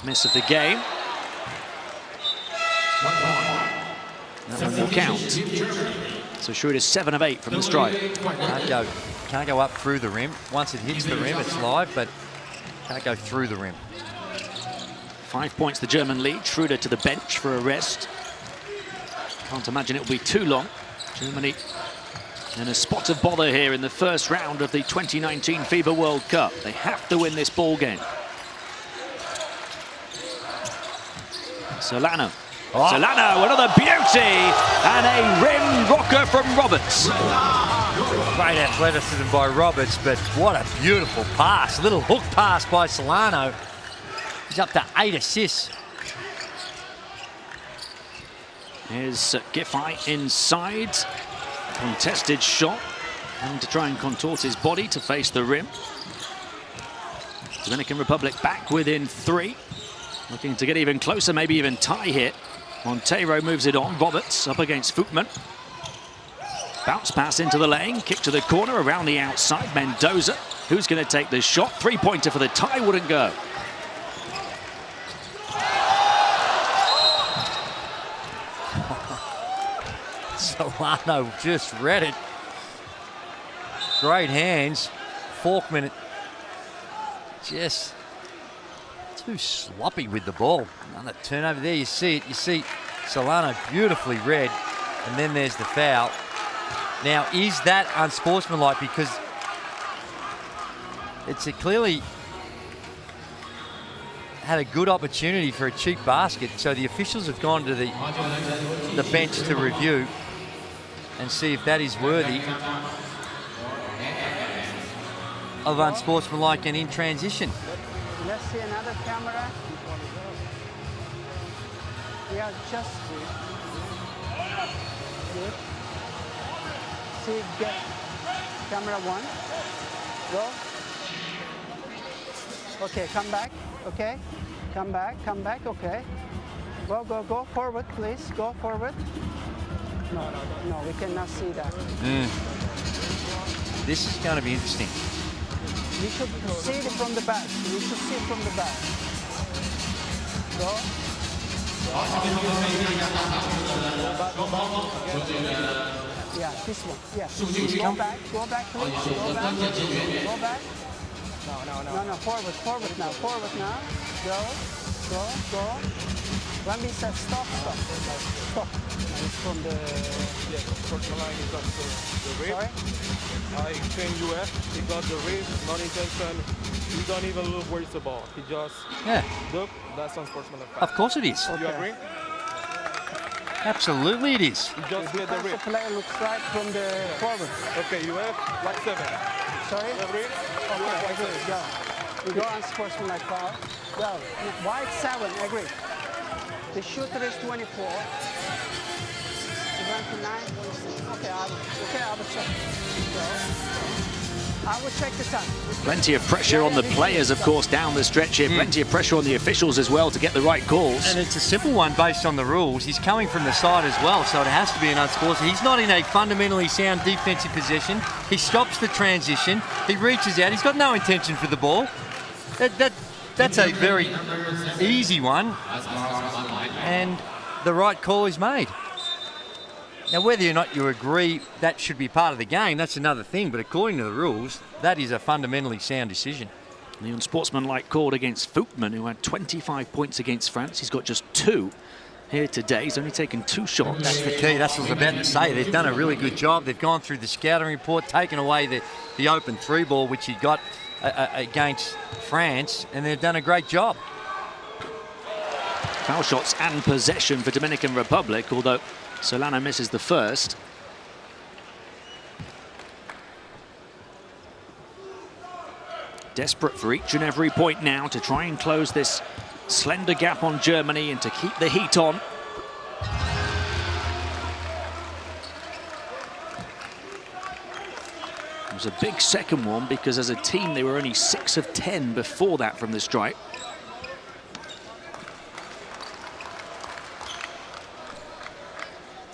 miss of the game. That one will count. So Schroeder's 7 of 8 from the stripe.
Can't go up through the rim. Once it hits the rim, it's live, but can't go through the rim.
5 points the German lead. Schroder to the bench for a rest. Can't imagine it'll be too long. Germany in a spot of bother here in the first round of the 2019 FIBA World Cup. They have to win this ball game. Solano Solano, another beauty, and a rim rocker from Roberts.
Great athleticism by Roberts, but what a beautiful pass. A little hook pass by Solano. He's up to 8 assists.
Here's Giffey inside. Contested shot. And to try and contort his body to face the rim. Dominican Republic back within 3. Looking to get even closer, maybe even tie here. Monteiro moves it on. Roberts up against Footman. Bounce pass into the lane. Kick to the corner around the outside. Mendoza, who's going to take the shot? 3-pointer for the tie, wouldn't go.
Solano just read it. Great hands. Forkman just too sloppy with the ball. Another turnover there. You see it. You see Solano beautifully read. And then there's the foul. Now, is that unsportsmanlike? Because it's clearly had a good opportunity for a cheap basket. So the officials have gone to the bench to review and see if that is worthy of unsportsmanlike and in transition.
Let's see another camera. Yeah, just good. See, get camera 1. Go. Okay, come back. Okay, come back. Okay. Go forward, please. Go forward. No, we cannot see that.
This is going to be interesting.
You should see it from the back. You should see it from the back. Go. Yeah, this one. Yeah. Go back, please. Go back. No. Forward now. Go. When we said stop.
It's from the personal line. He got the rib.
Sorry?
I explained UF. He got the rib, non-intention. He don't even look where's the ball. He just look. That's unsportsmanlike.
Of course it is.
You agree?
Absolutely it is.
He just get the
The
rib.
player looks right from the forward.
Okay, UF like 7.
Sorry?
You agree?
Okay, agree. Go. We go unsportsmanlike foul. Go. White 7, agree. The shooter is 24. 29. Okay, I will check. Go. I will check the time.
Plenty of pressure on the players, of course, down the stretch here. Plenty of pressure on the officials as well to get the right calls.
And it's a simple one based on the rules. He's coming from the side as well, so it has to be an unsportsmanlike. He's not in a fundamentally sound defensive position. He stops the transition. He reaches out. He's got no intention for the ball. That's a very easy one. And the right call is made. Now, whether or not you agree that should be part of the game, that's another thing. But according to the rules, that is a fundamentally sound decision.
The unsportsmanlike called against Footman, who had 25 points against France. He's got just 2 here today. He's only taken 2 shots.
That's the key. That's what I was about to say. They've done a really good job. They've gone through the scouting report, taken away the open 3 ball, which he got against France, and they've done a great job.
Foul shots and possession for Dominican Republic, although Solano misses the first. Desperate for each and every point now to try and close this slender gap on Germany and to keep the heat on. It was a big second one because as a team they were only 6 of 10 before that from the stripe.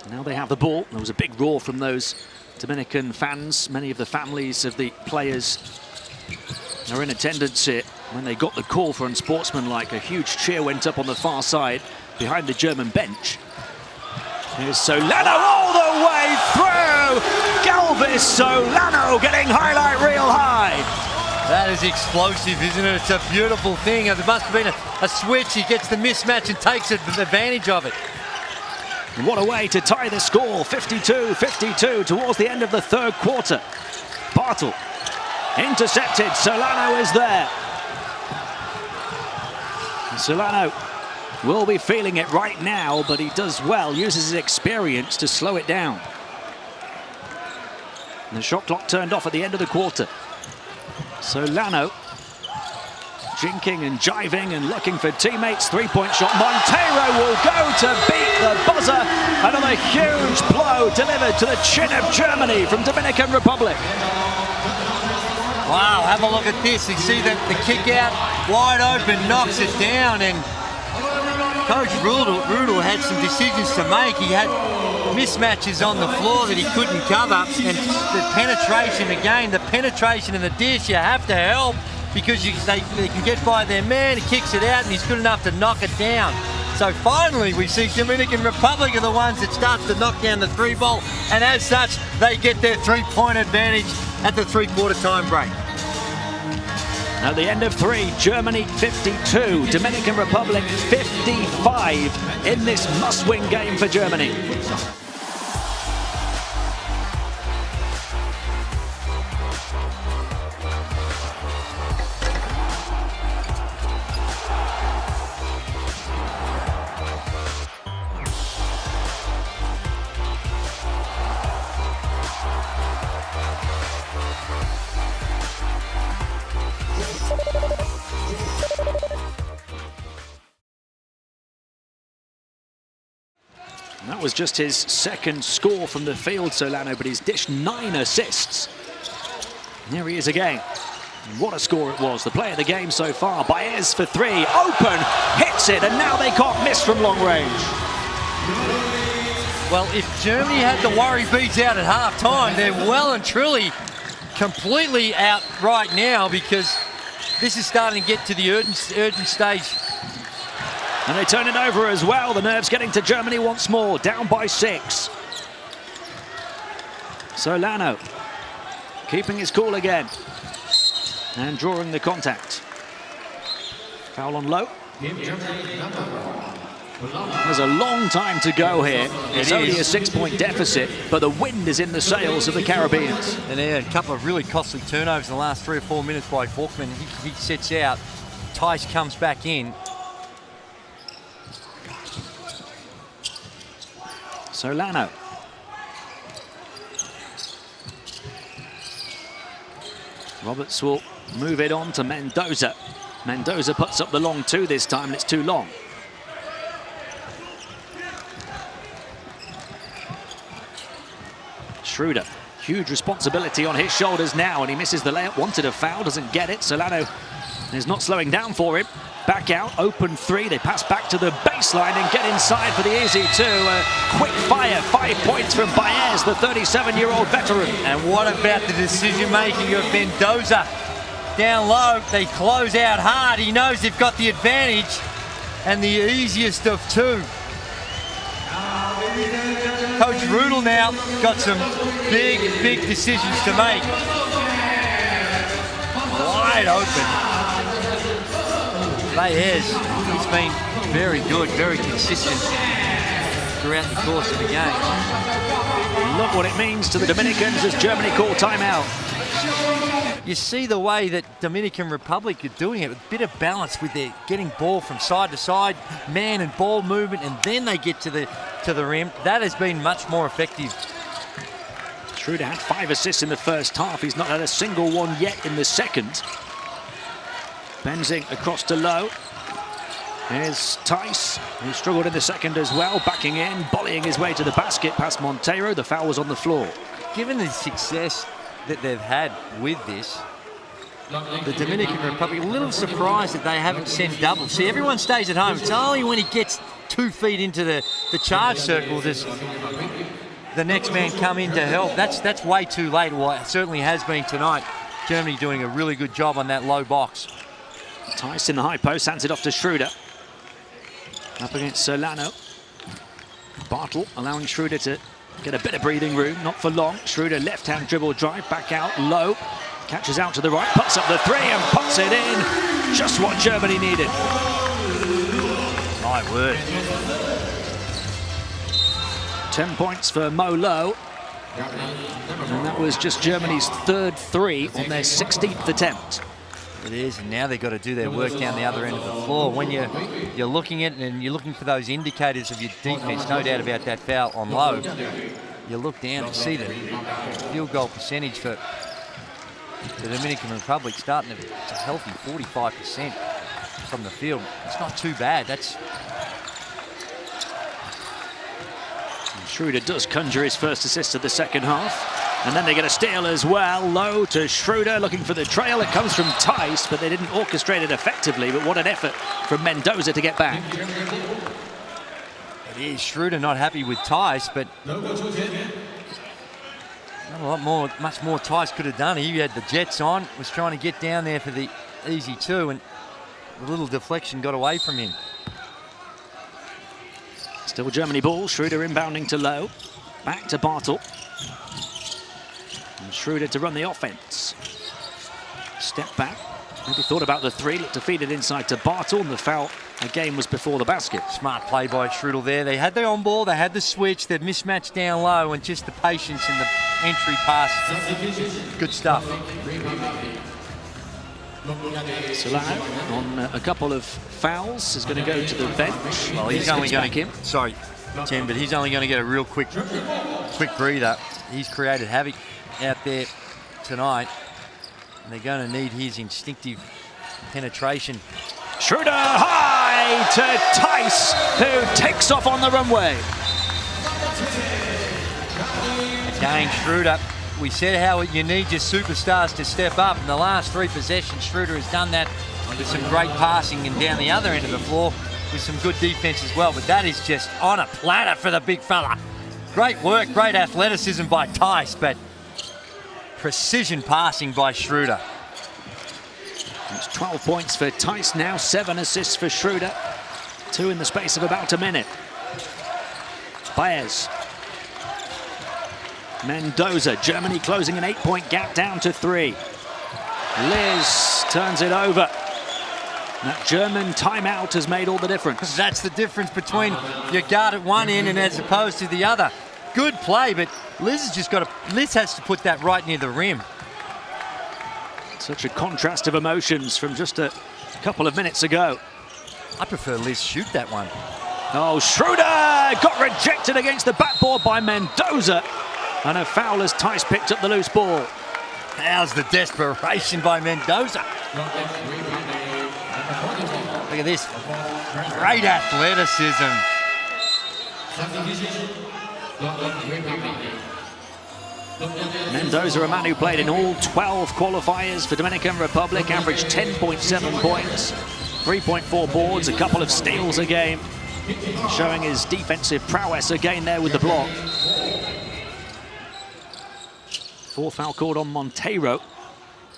Now they have the ball. There was a big roar from those Dominican fans. Many of the families of the players are in attendance here. When they got the call for unsportsmanlike, a huge cheer went up on the far side behind the German bench. Here's Solano all the way through. Galvis Solano getting highlight reel high.
That is explosive, isn't it? It's a beautiful thing. There must have been a switch. He gets the mismatch and takes advantage of it.
What a way to tie the score, 52-52 towards the end of the third quarter. Bartle intercepted, Solano is there. And Solano will be feeling it right now, but he does well, uses his experience to slow it down. And the shot clock turned off at the end of the quarter. So Lano jinking and jiving and looking for teammates. Three-point shot. Monteiro will go to beat the buzzer. Another huge blow delivered to the chin of Germany from Dominican Republic.
Wow, have a look at this. You see the kick out, wide open, knocks it down, and Coach Schroder had some decisions to make. He had mismatches on the floor that he couldn't cover, and the penetration again, the penetration in the dish, you have to help because they can get by their man. He kicks it out, and he's good enough to knock it down. So finally, we see Dominican Republic are the ones that starts to knock down the three ball, and as such, they get their three-point advantage at the three-quarter time break.
At the end of three, Germany 52, Dominican Republic 55 in this must-win game for Germany. And that was just his second score from the field, Solano, but he's dished 9 assists. And here he is again. And what a score it was. The play of the game so far. Baez for three. Open. Hits it. And now they can't miss from long range.
Well, if Germany had the worry beads out at half-time, they're well and truly completely out right now because this is starting to get to the urgent stage.
And they turn it over as well. The nerves getting to Germany once more, down by 6. Solano keeping his cool again and drawing the contact. Foul on Low. There's a long time to go here. It's only a 6-point deficit, but the wind is in the sails of the Caribbeans.
And there a couple of really costly turnovers in the last 3 or 4 minutes by Volkman. He sets out. Tice comes back in.
Solano. Roberts will move it on to Mendoza. Mendoza puts up the long two this time, and it's too long. Schroder, huge responsibility on his shoulders now, and he misses the layup. Wanted a foul, doesn't get it. Solano is not slowing down for him. Back out, open three. They pass back to the baseline and get inside for the easy two. Quick fire, 5 points from Baez, the 37-year-old veteran.
And what about the decision-making of Mendoza? Down low, they close out hard. He knows they've got the advantage and the easiest of two. Coach Rudel now got some big decisions to make. Wide open. Baez, he's been very good, very consistent throughout the course of the game.
Look what it means to the Dominicans as Germany call timeout.
You see the way that Dominican Republic are doing it, a bit of balance with their getting ball from side to side, man and ball movement, and then they get to the rim. That has been much more effective.
Schroder had 5 assists in the first half. He's not had a single one yet in the second. Benzing across to Low. Here's Tice, who struggled in the second as well, backing in, volleying his way to the basket past Monteiro. The foul was on the floor.
Given the success that they've had with this, the Dominican Republic, a little surprised that they haven't sent doubles. See, everyone stays at home. It's only when he gets 2 feet into the charge circle does the next man come in to help. That's way too late. Well, it certainly has been tonight. Germany doing a really good job on that low box.
Tice in the high post, hands it off to Schroder. Up against Solano. Bartle allowing Schroder to get a bit of breathing room, not for long. Schroder left-hand dribble drive, back out low. Catches out to the right, puts up the three and puts it in. Just what Germany needed.
My word.
10 points for Mo Low. And that was just Germany's 3rd three on their 16th attempt.
It is, and now they've got to do their work down the other end of the floor. When you're looking at it and you're looking for those indicators of your defense, no doubt about that foul on low, you look down and see the field goal percentage for the Dominican Republic starting to a healthy 45% from the field. It's not too bad. That's...
Schroder does conjure his first assist of the second half. And then they get a steal as well. Low to Schroder, looking for the trail. It comes from Tice, but they didn't orchestrate it effectively. But what an effort from Mendoza to get back.
It is. Schroder not happy with Tice, but not a lot more, much more Tice could have done. He had the jets on, was trying to get down there for the easy two, and a little deflection got away from him.
Still Germany ball. Schroder inbounding to Low. Back to Bartel. And Schroder to run the offense. Step back. Maybe thought about the three. Looked to feed it inside to Bartel. And the foul again was before the basket.
Smart play by Schroder there. They had the on ball. They had the switch. They'd mismatched down low. And just the patience and the entry pass. Good stuff.
Solano on a couple of fouls is going to go to the bench.
Well, he's only going to get... Sorry, Tim, but he's only going to get a real quick breather. He's created havoc out there tonight, and they're going to need his instinctive penetration.
Schroder high to Tice, who takes off on the runway.
Again, Schroder. We said how you need your superstars to step up. In the last three possessions, Schroder has done that with some great passing and down the other end of the floor with some good defense as well. But that is just on a platter for the big fella. Great work, great athleticism by Tice, but precision passing by Schroder.
It's 12 points for Tice now, 7 assists for Schroder. 2 in the space of about a minute. Baez. Mendoza, Germany closing an 8-point gap down to 3. Liz turns it over. That German timeout has made all the difference.
That's the difference between your guard at one end and as opposed to the other. Good play, but Liz has to put that right near the rim.
Such a contrast of emotions from just a couple of minutes ago.
I prefer Liz shoot that one.
Oh, Schroder got rejected against the backboard by Mendoza. And a foul as Tice picked up the loose ball.
How's the desperation by Mendoza? Look at this. Great athleticism.
Mendoza, a man who played in all 12 qualifiers for Dominican Republic, averaged 10.7 points, 3.4 boards, a couple of steals a game, showing his defensive prowess again there with the block. 4th foul called on Monteiro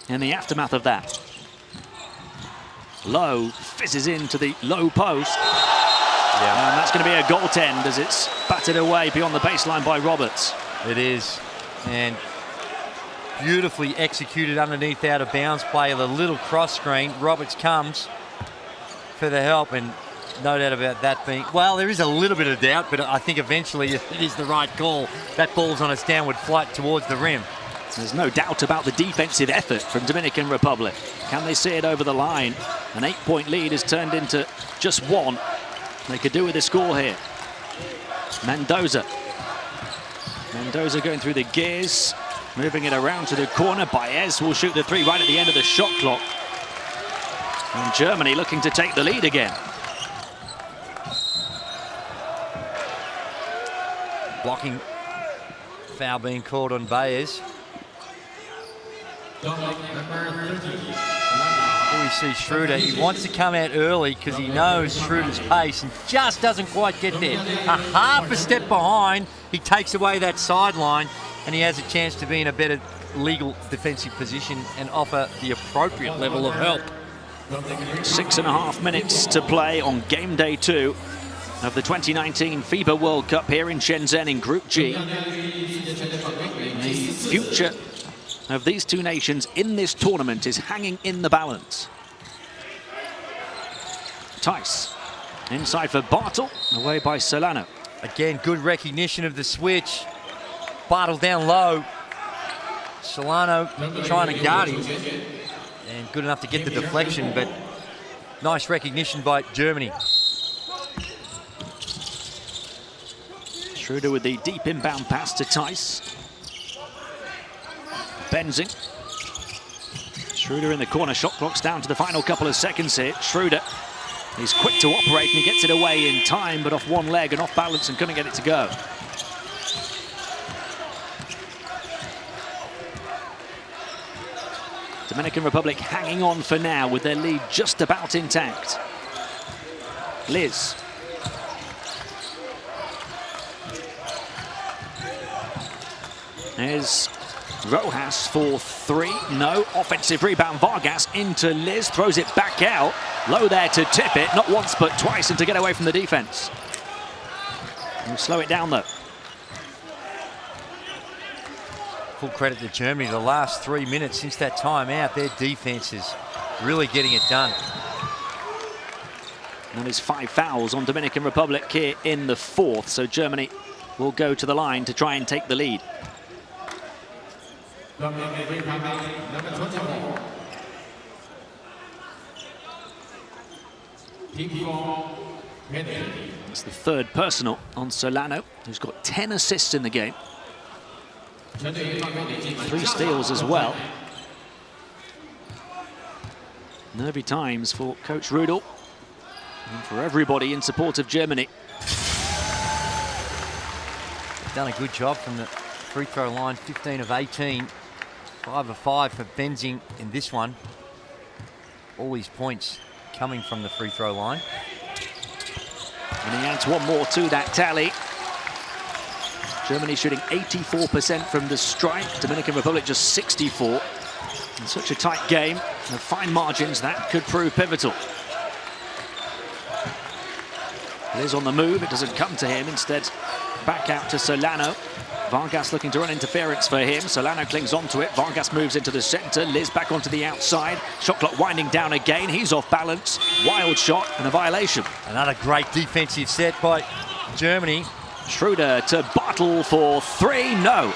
in the aftermath of that. Low fizzes into the low post. Yeah. And that's going to be a goaltend as it's batted away beyond the baseline by Roberts.
It is. And beautifully executed underneath out of bounds play, the little cross screen. Roberts comes for the help, and no doubt about that being... Well, there is a little bit of doubt, but I think eventually it is the right call. That ball's on its downward flight towards the rim.
There's no doubt about the defensive effort from Dominican Republic. Can they see it over the line? An 8-point lead has turned into just 1. They could do with a score here. Mendoza. Mendoza going through the gears, moving it around to the corner. Baez will shoot the 3 right at the end of the shot clock. And Germany looking to take the lead again.
Blocking foul being called on Baez. Here we see Schroder. He wants to come out early because he knows Schroder's pace and just doesn't quite get there. A half a step behind, he takes away that sideline and he has a chance to be in a better legal defensive position and offer the appropriate level of help.
6.5 minutes to play on game day 2 of the 2019 FIBA World Cup here in Shenzhen in Group G. The future of these two nations in this tournament is hanging in the balance. Tice inside for Bartel, away by Solano.
Again, good recognition of the switch. Bartel down low. Solano trying to guard him. and good enough to get the deflection, but nice recognition by Germany.
Schroder with the deep inbound pass to Tice. Benzing. Schroder in the corner, shot clock's down to the final couple of seconds here. Schroder, he's quick to operate and he gets it away in time, but off one leg and off balance and couldn't get it to go. Dominican Republic hanging on for now with their lead just about intact. Liz. There's Rojas for three. No. Offensive rebound. Vargas into Liz. Throws it back out. Low there to tip it. Not once but twice, and to get away from the defense. We'll slow it down though.
Full credit to Germany. The last 3 minutes since that timeout, their defense is really getting it done.
Now there's 5 fouls on Dominican Republic here in the fourth, so Germany will go to the line to try and take the lead. It's the third personal on Solano, who's got 10 assists in the game. 3 steals as well. Nervy times for Coach Rudel and for everybody in support of Germany.
Done a good job from the free throw line, 15 of 18. 5 of 5 for Benzing in this one. All his points coming from the free throw line.
And he adds one more to that tally. Germany shooting 84% from the stripe. Dominican Republic just 64. In such a tight game, and fine margins, that could prove pivotal. It is on the move, it doesn't come to him. Instead, back out to Solano. Vargas looking to run interference for him. Solano clings onto it. Vargas moves into the center. Liz back onto the outside. Shot clock winding down again. He's off balance. Wild shot and a violation.
Another great defensive set by Germany.
Schroder to Bartle for 3. No.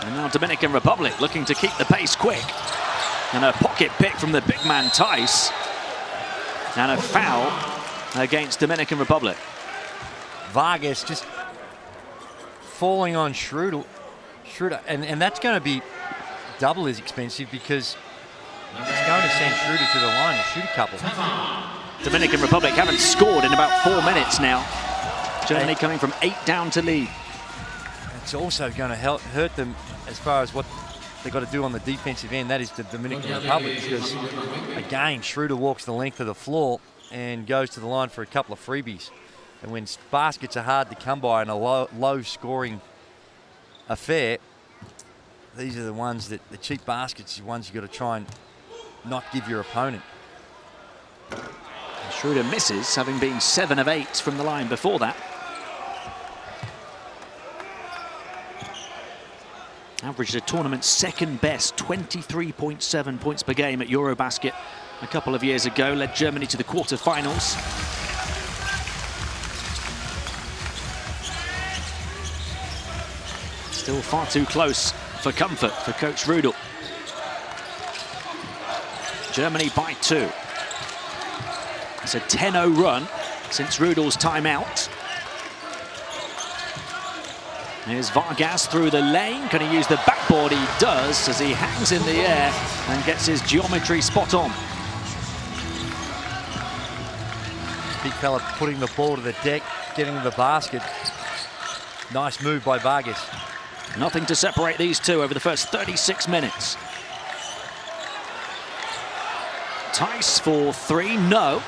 And now Dominican Republic looking to keep the pace quick. And a pocket pick from the big man Tice. And a foul against Dominican Republic.
Vargas just falling on Schroder, and that's going to be double as expensive because it's going to send Schroder to the line to shoot a couple.
Dominican Republic haven't scored in about 4 minutes now. Germany coming from 8 down to lead.
It's also going to hurt them as far as what they've got to do on the defensive end. That is the Dominican Republic, because again, Schroder walks the length of the floor and goes to the line for a couple of freebies. And when baskets are hard to come by in a low-scoring affair, these are the ones that, the cheap baskets, are the ones you've got to try and not give your opponent.
Schroder misses, having been 7 of 8 from the line before that. Averaged a tournament's second best, 23.7 points per game at Eurobasket a couple of years ago. Led Germany to the quarterfinals. Still far too close for comfort for Coach Rudel. Germany by 2. It's a 10-0 run since Rudel's timeout. Here's Vargas through the lane. Can he use the backboard? He does, as he hangs in the air and gets his geometry spot on.
Big fella putting the ball to the deck, getting to the basket. Nice move by Vargas.
Nothing to separate these two over the first 36 minutes. Tice for 3, no.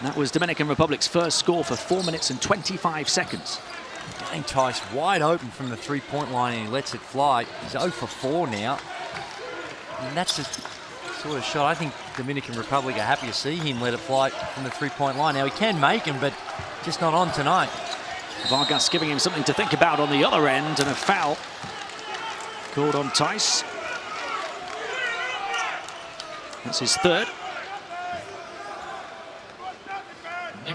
That was Dominican Republic's first score for 4 minutes and 25 seconds.
Getting Tice wide open from the three-point line, and he lets it fly. He's 0 for 4 now. And that's the sort of shot I think Dominican Republic are happy to see him let it fly from the three-point line. Now he can make them, but just not on tonight.
Vargas giving him something to think about on the other end, and a foul called on Tice. That's his third.
I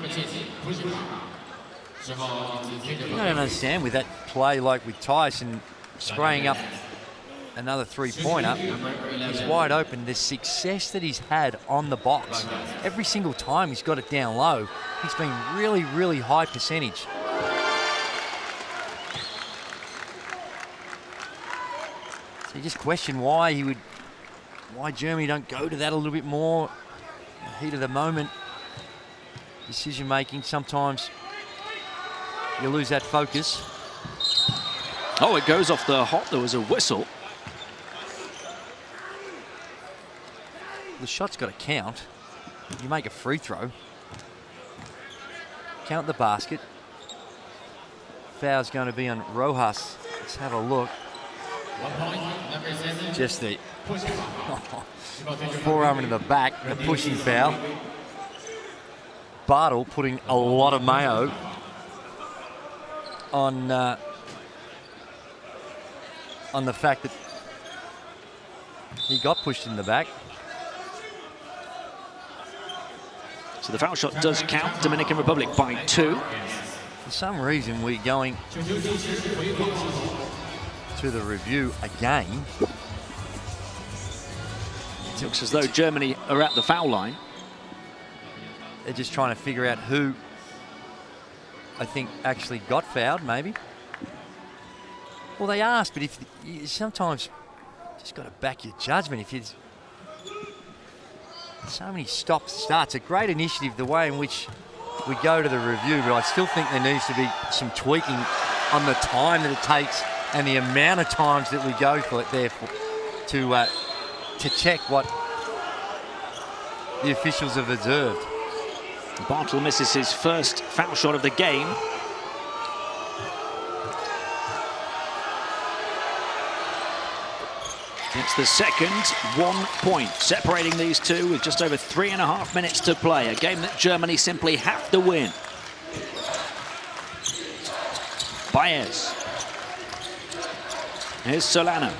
don't understand with that play like with Tice and spraying up another three-pointer. He's wide open. The success that he's had on the box, every single time he's got it down low, he's been really, really high percentage. So you just question why Germany don't go to that a little bit more. The heat of the moment, decision making, sometimes you lose that focus.
Oh, it goes off the hop. There was a whistle.
The shot's got to count. You make a free throw. Count the basket. Foul's going to be on Rojas. Let's have a look. Just the forearm into the back, the pushing foul. Bartle putting a lot of mayo on the fact that he got pushed in the back.
So the foul shot does count. Dominican Republic by 2.
For some reason, we're going to the review again.
It looks as though Germany are at the foul line.
They're just trying to figure out who I think actually got fouled, maybe. Well, they asked, but if you sometimes just got to back your judgment. If you so many stops, starts, a great initiative the way in which we go to the review, but I still think there needs to be some tweaking on the time that it takes and the amount of times that we go for it there to check what the officials have observed.
Bartle misses his first foul shot of the game. It's the second 1 point separating these two with just over 3.5 minutes to play. A game that Germany simply have to win. Baez. Here's Solano.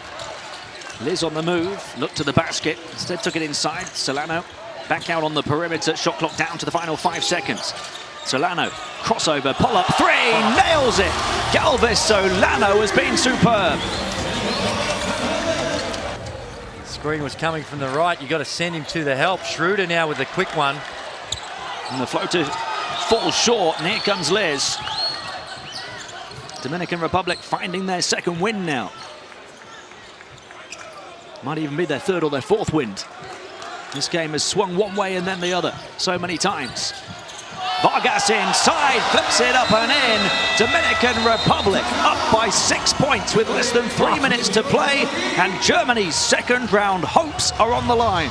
Liz on the move, looked to the basket, instead took it inside. Solano back out on the perimeter, shot clock down to the final 5 seconds. Solano, crossover, pull-up three, nails it! Galvez Solano has been superb.
Screen was coming from the right, you got to send him to the help. Schroder now with a quick one.
And the floater falls short, and here comes Liz. Dominican Republic finding their second win now. Might even be their third or their fourth win. This game has swung one way and then the other so many times. Vargas inside, flips it up and in. Dominican Republic up by 6 points with less than 3 minutes to play, and Germany's second round hopes are on the line.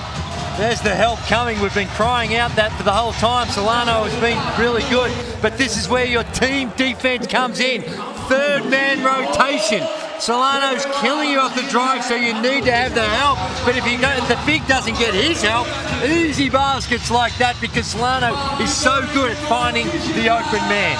There's the help coming. We've been crying out that for the whole time. Solano has been really good, but this is where your team defense comes in. Third man rotation. Solano's killing you off the drive, so you need to have the help. But if the big doesn't get his help, easy baskets like that because Solano is so good at finding the open man.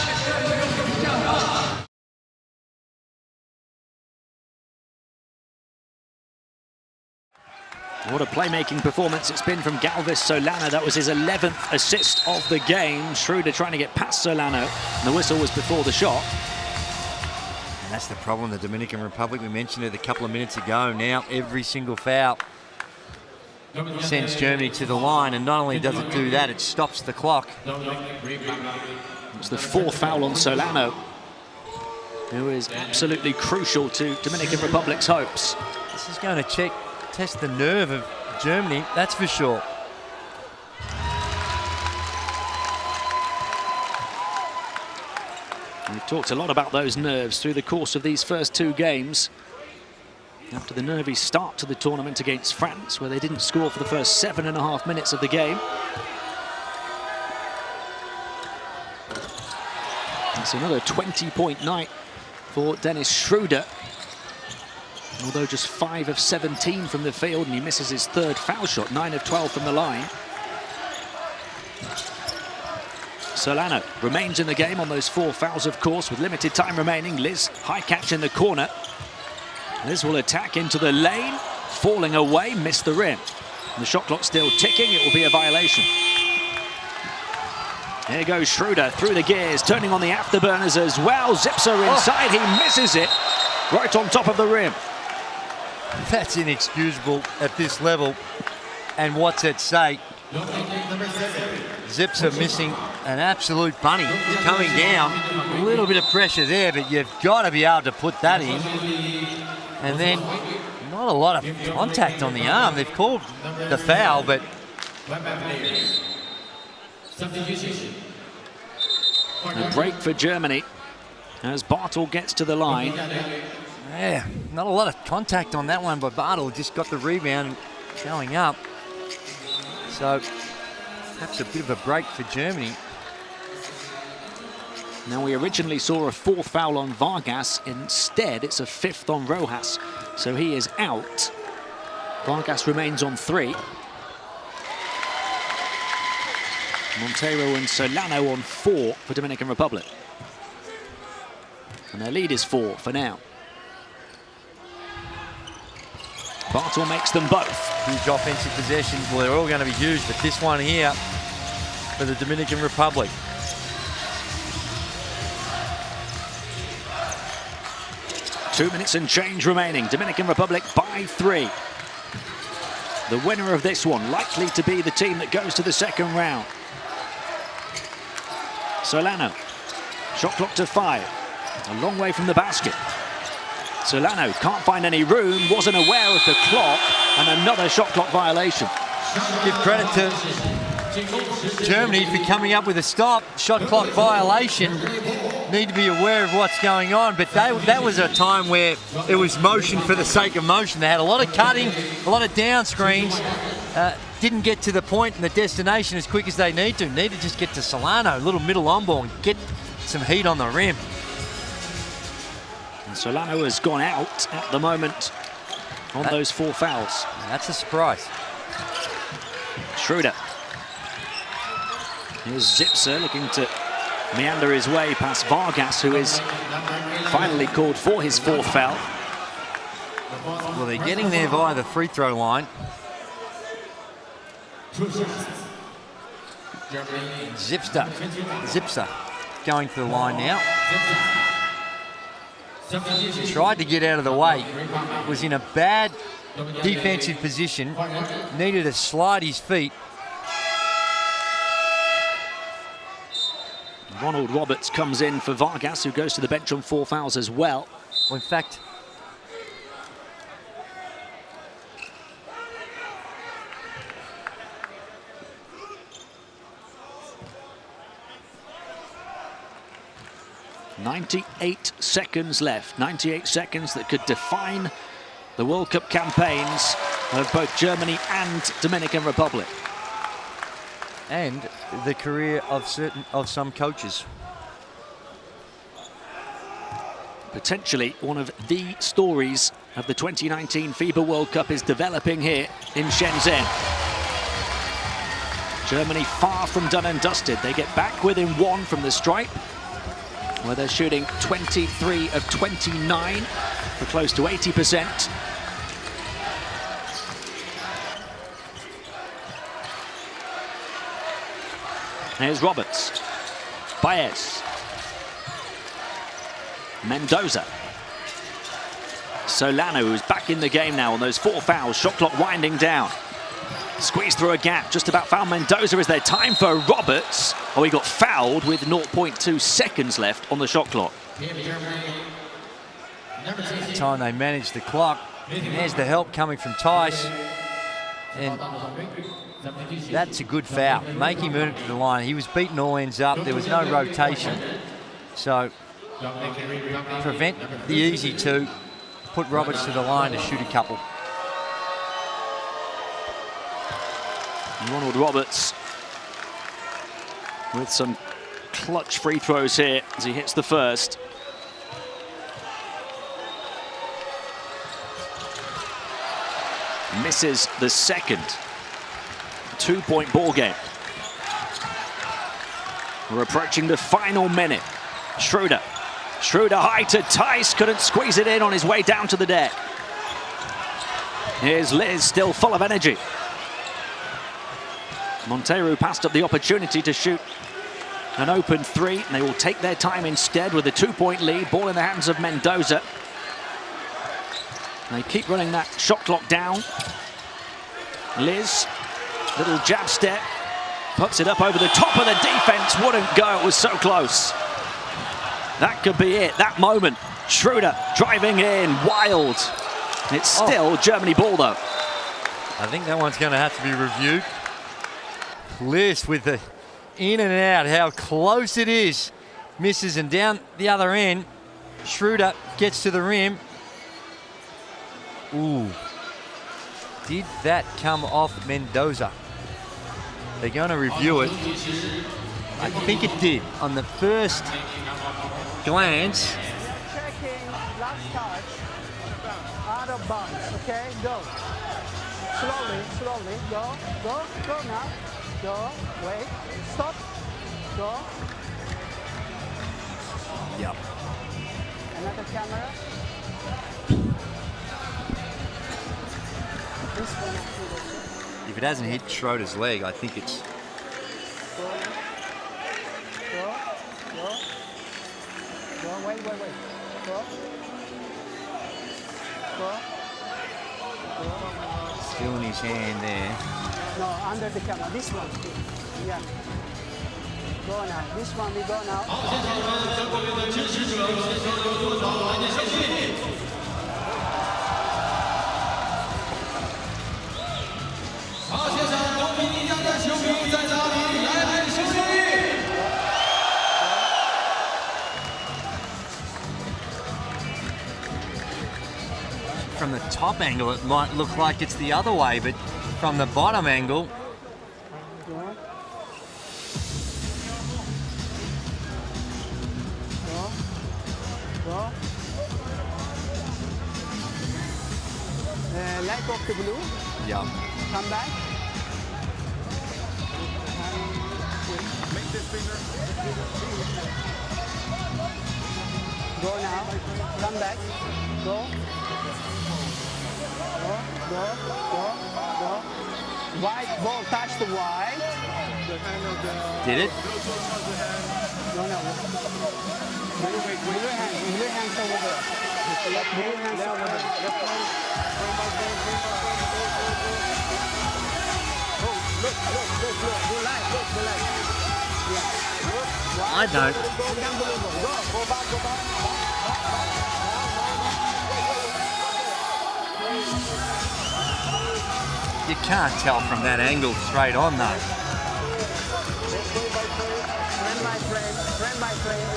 What a playmaking performance it's been from Galvez Solano. That was his 11th assist of the game. Schroder trying to get past Solano, and the whistle was before the shot.
And that's the problem, the Dominican Republic. We mentioned it a couple of minutes ago. Now every single foul sends Germany to the line, and not only does it do that, it stops the clock.
It's the fourth foul on Solano, who is absolutely crucial to Dominican Republic's hopes.
This is going to test the nerve of Germany, that's for sure.
We've talked a lot about those nerves through the course of these first two games. After the nervy start to the tournament against France, where they didn't score for the first 7.5 minutes of the game. It's another 20-point night for Dennis Schroder. Although just 5 of 17 from the field, and he misses his third foul shot, 9 of 12 from the line. Solano remains in the game on those 4 fouls, of course, with limited time remaining. Liz, high catch in the corner. Liz will attack into the lane, falling away, missed the rim. And the shot clock still ticking, it will be a violation. Here goes Schroder through the gears, turning on the afterburners as well. Zips her inside, he misses it, right on top of the rim.
That's inexcusable at this level. And what's at stake? Zips are missing an absolute bunny. Coming down, a little bit of pressure there, but you've got to be able to put that in. And then not a lot of contact on the arm. They've called the foul, but
a break for Germany as Bartel gets to the line.
yeah, not a lot of contact on that one by Bartel. Just got the rebound going up. So perhaps a bit of a break for Germany.
Now, we originally saw a 4th foul on Vargas. Instead, it's a 5th on Rojas. So he is out. Vargas remains on 3. Montero and Solano on 4 for Dominican Republic. And their lead is 4 for now. Bartel makes them both.
Huge offensive possessions. Well, they're all going to be huge, but this one here for the Dominican Republic.
Two minutes and change remaining. Dominican Republic by 3. The winner of this one likely to be the team that goes to the second round. Solano, shot clock to 5. A long way from the basket. Solano can't find any room, wasn't aware of the clock, and another shot clock violation.
Give credit to Germany for coming up with a stop. Shot clock violation. Need to be aware of what's going on, but that was a time where it was motion for the sake of motion. They had a lot of cutting, a lot of down screens. Didn't get to the point and the destination as quick as they need to. Need to just get to Solano, a little middle on ball, and get some heat on the rim.
And Solano has gone out at the moment on those 4 fouls.
That's a surprise.
Schroder. Here's Zipser looking to meander his way past Vargas, who is finally called for his 4th foul.
Well, they're getting there via the free throw line. Zipser going to the line now. Tried to get out of the way. Was in a bad defensive position. Needed to slide his feet.
Ronald Roberts comes in for Vargas, who goes to the bench on 4 fouls as well.
Well, in fact,
.98 seconds left. 98 seconds that could define the World Cup campaigns of both Germany and Dominican Republic.
And the career of some coaches.
Potentially one of the stories of the 2019 FIBA World Cup is developing here in Shenzhen. Germany far from done and dusted. They get back within 1 from the stripe, where they're shooting 23 of 29 for close to 80%. Here's Roberts, Baez, Mendoza, Solano, who's back in the game now on those 4 fouls. Shot clock winding down. Squeeze through a gap, just about fouled Mendoza. Is there time for Roberts? Oh, he got fouled with 0.2 seconds left on the shot clock.
That time they managed the clock. And there's the help coming from Tice. And that's a good foul. Make him earn it to the line. He was beating all ends up. There was no rotation. So prevent the easy 2. Put Roberts to the line to shoot a couple.
Ronald Roberts with some clutch free throws here as he hits the first. Misses the second. 2-point ball game. We're approaching the final minute. Schroder high to Tice, couldn't squeeze it in on his way down to the deck. Here's Liz, still full of energy. Montero passed up the opportunity to shoot an open 3, and they will take their time instead with a 2-point lead. Ball in the hands of Mendoza. They keep running that shot clock down. Liz, little jab step, puts it up over the top of the defense. Wouldn't go, it was so close. That could be it, that moment. Schroder driving in, wild. It's still Germany ball though.
I think that one's going to have to be reviewed. Liz with the in and out, how close it is. Misses, and down the other end, Schroder gets to the rim. Ooh. Did that come off Mendoza? They're going to review it. I think it did. On the first glance.
Checking last touch. Out of bounds. Okay, go. Slowly. Go now. Go. Wait. Stop. Go.
Yep.
Another camera. This one actually.
If it hasn't hit Schroder's leg, I think it's.
Go. Wait. Go.
Still in his hand there.
No, under the camera. This one. Yeah. Go now. This one, we go now.
From the top angle, it might look like it's the other way, but from the bottom angle,
Go. Light off the blue.
yeah.
Come back.
Make this finger.
Go now. Come back. Go. White ball touch the white.
The hand of the...
Did it?
No. Blue hands over there. Blue hands over there. Look. The light. Yeah.
I don't.
Go back.
You can't tell from that angle straight on though.
Friend my friend.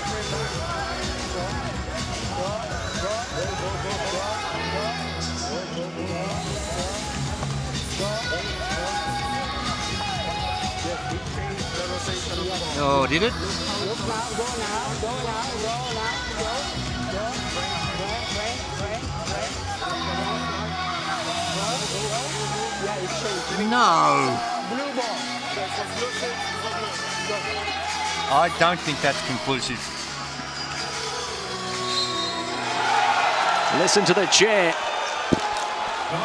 Oh, did it? No.
Blue ball.
I don't think that's conclusive.
Listen to the cheer.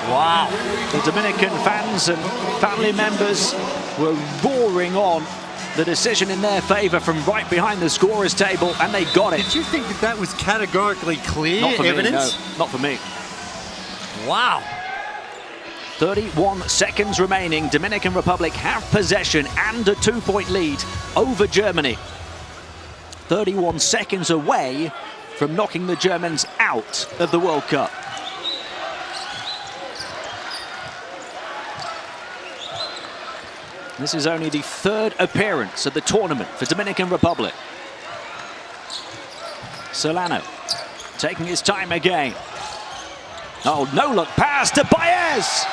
Wow.
The Dominican fans and family members were roaring on the decision in their favor from right behind the scorer's table, and they got it.
Did you think that was categorically clear
Not for
evidence?
me, no, not for me.
Wow.
31 seconds remaining. Dominican Republic have possession and a 2-point lead over Germany. 31 seconds away from knocking the Germans out of the World Cup. This is only the third appearance of the tournament for Dominican Republic. Solano taking his time again. Oh, no look pass to Baez.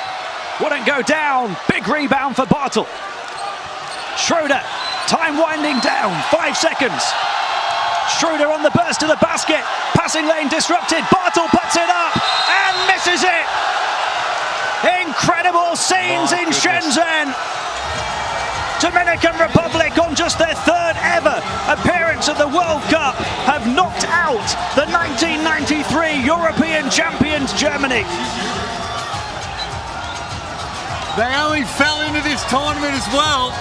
Wouldn't go down. Big rebound for Bartel. Schroder, time winding down. 5 seconds. Schroder on the burst to the basket. Passing lane disrupted. Bartel puts it up and misses it. Incredible scenes in Shenzhen. Dominican Republic, on just their third ever appearance at the World Cup, have knocked out the 1993 European champions Germany.
They only fell into this tournament as well,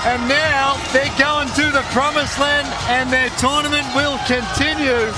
and now they're going to the promised land, and their tournament will continue.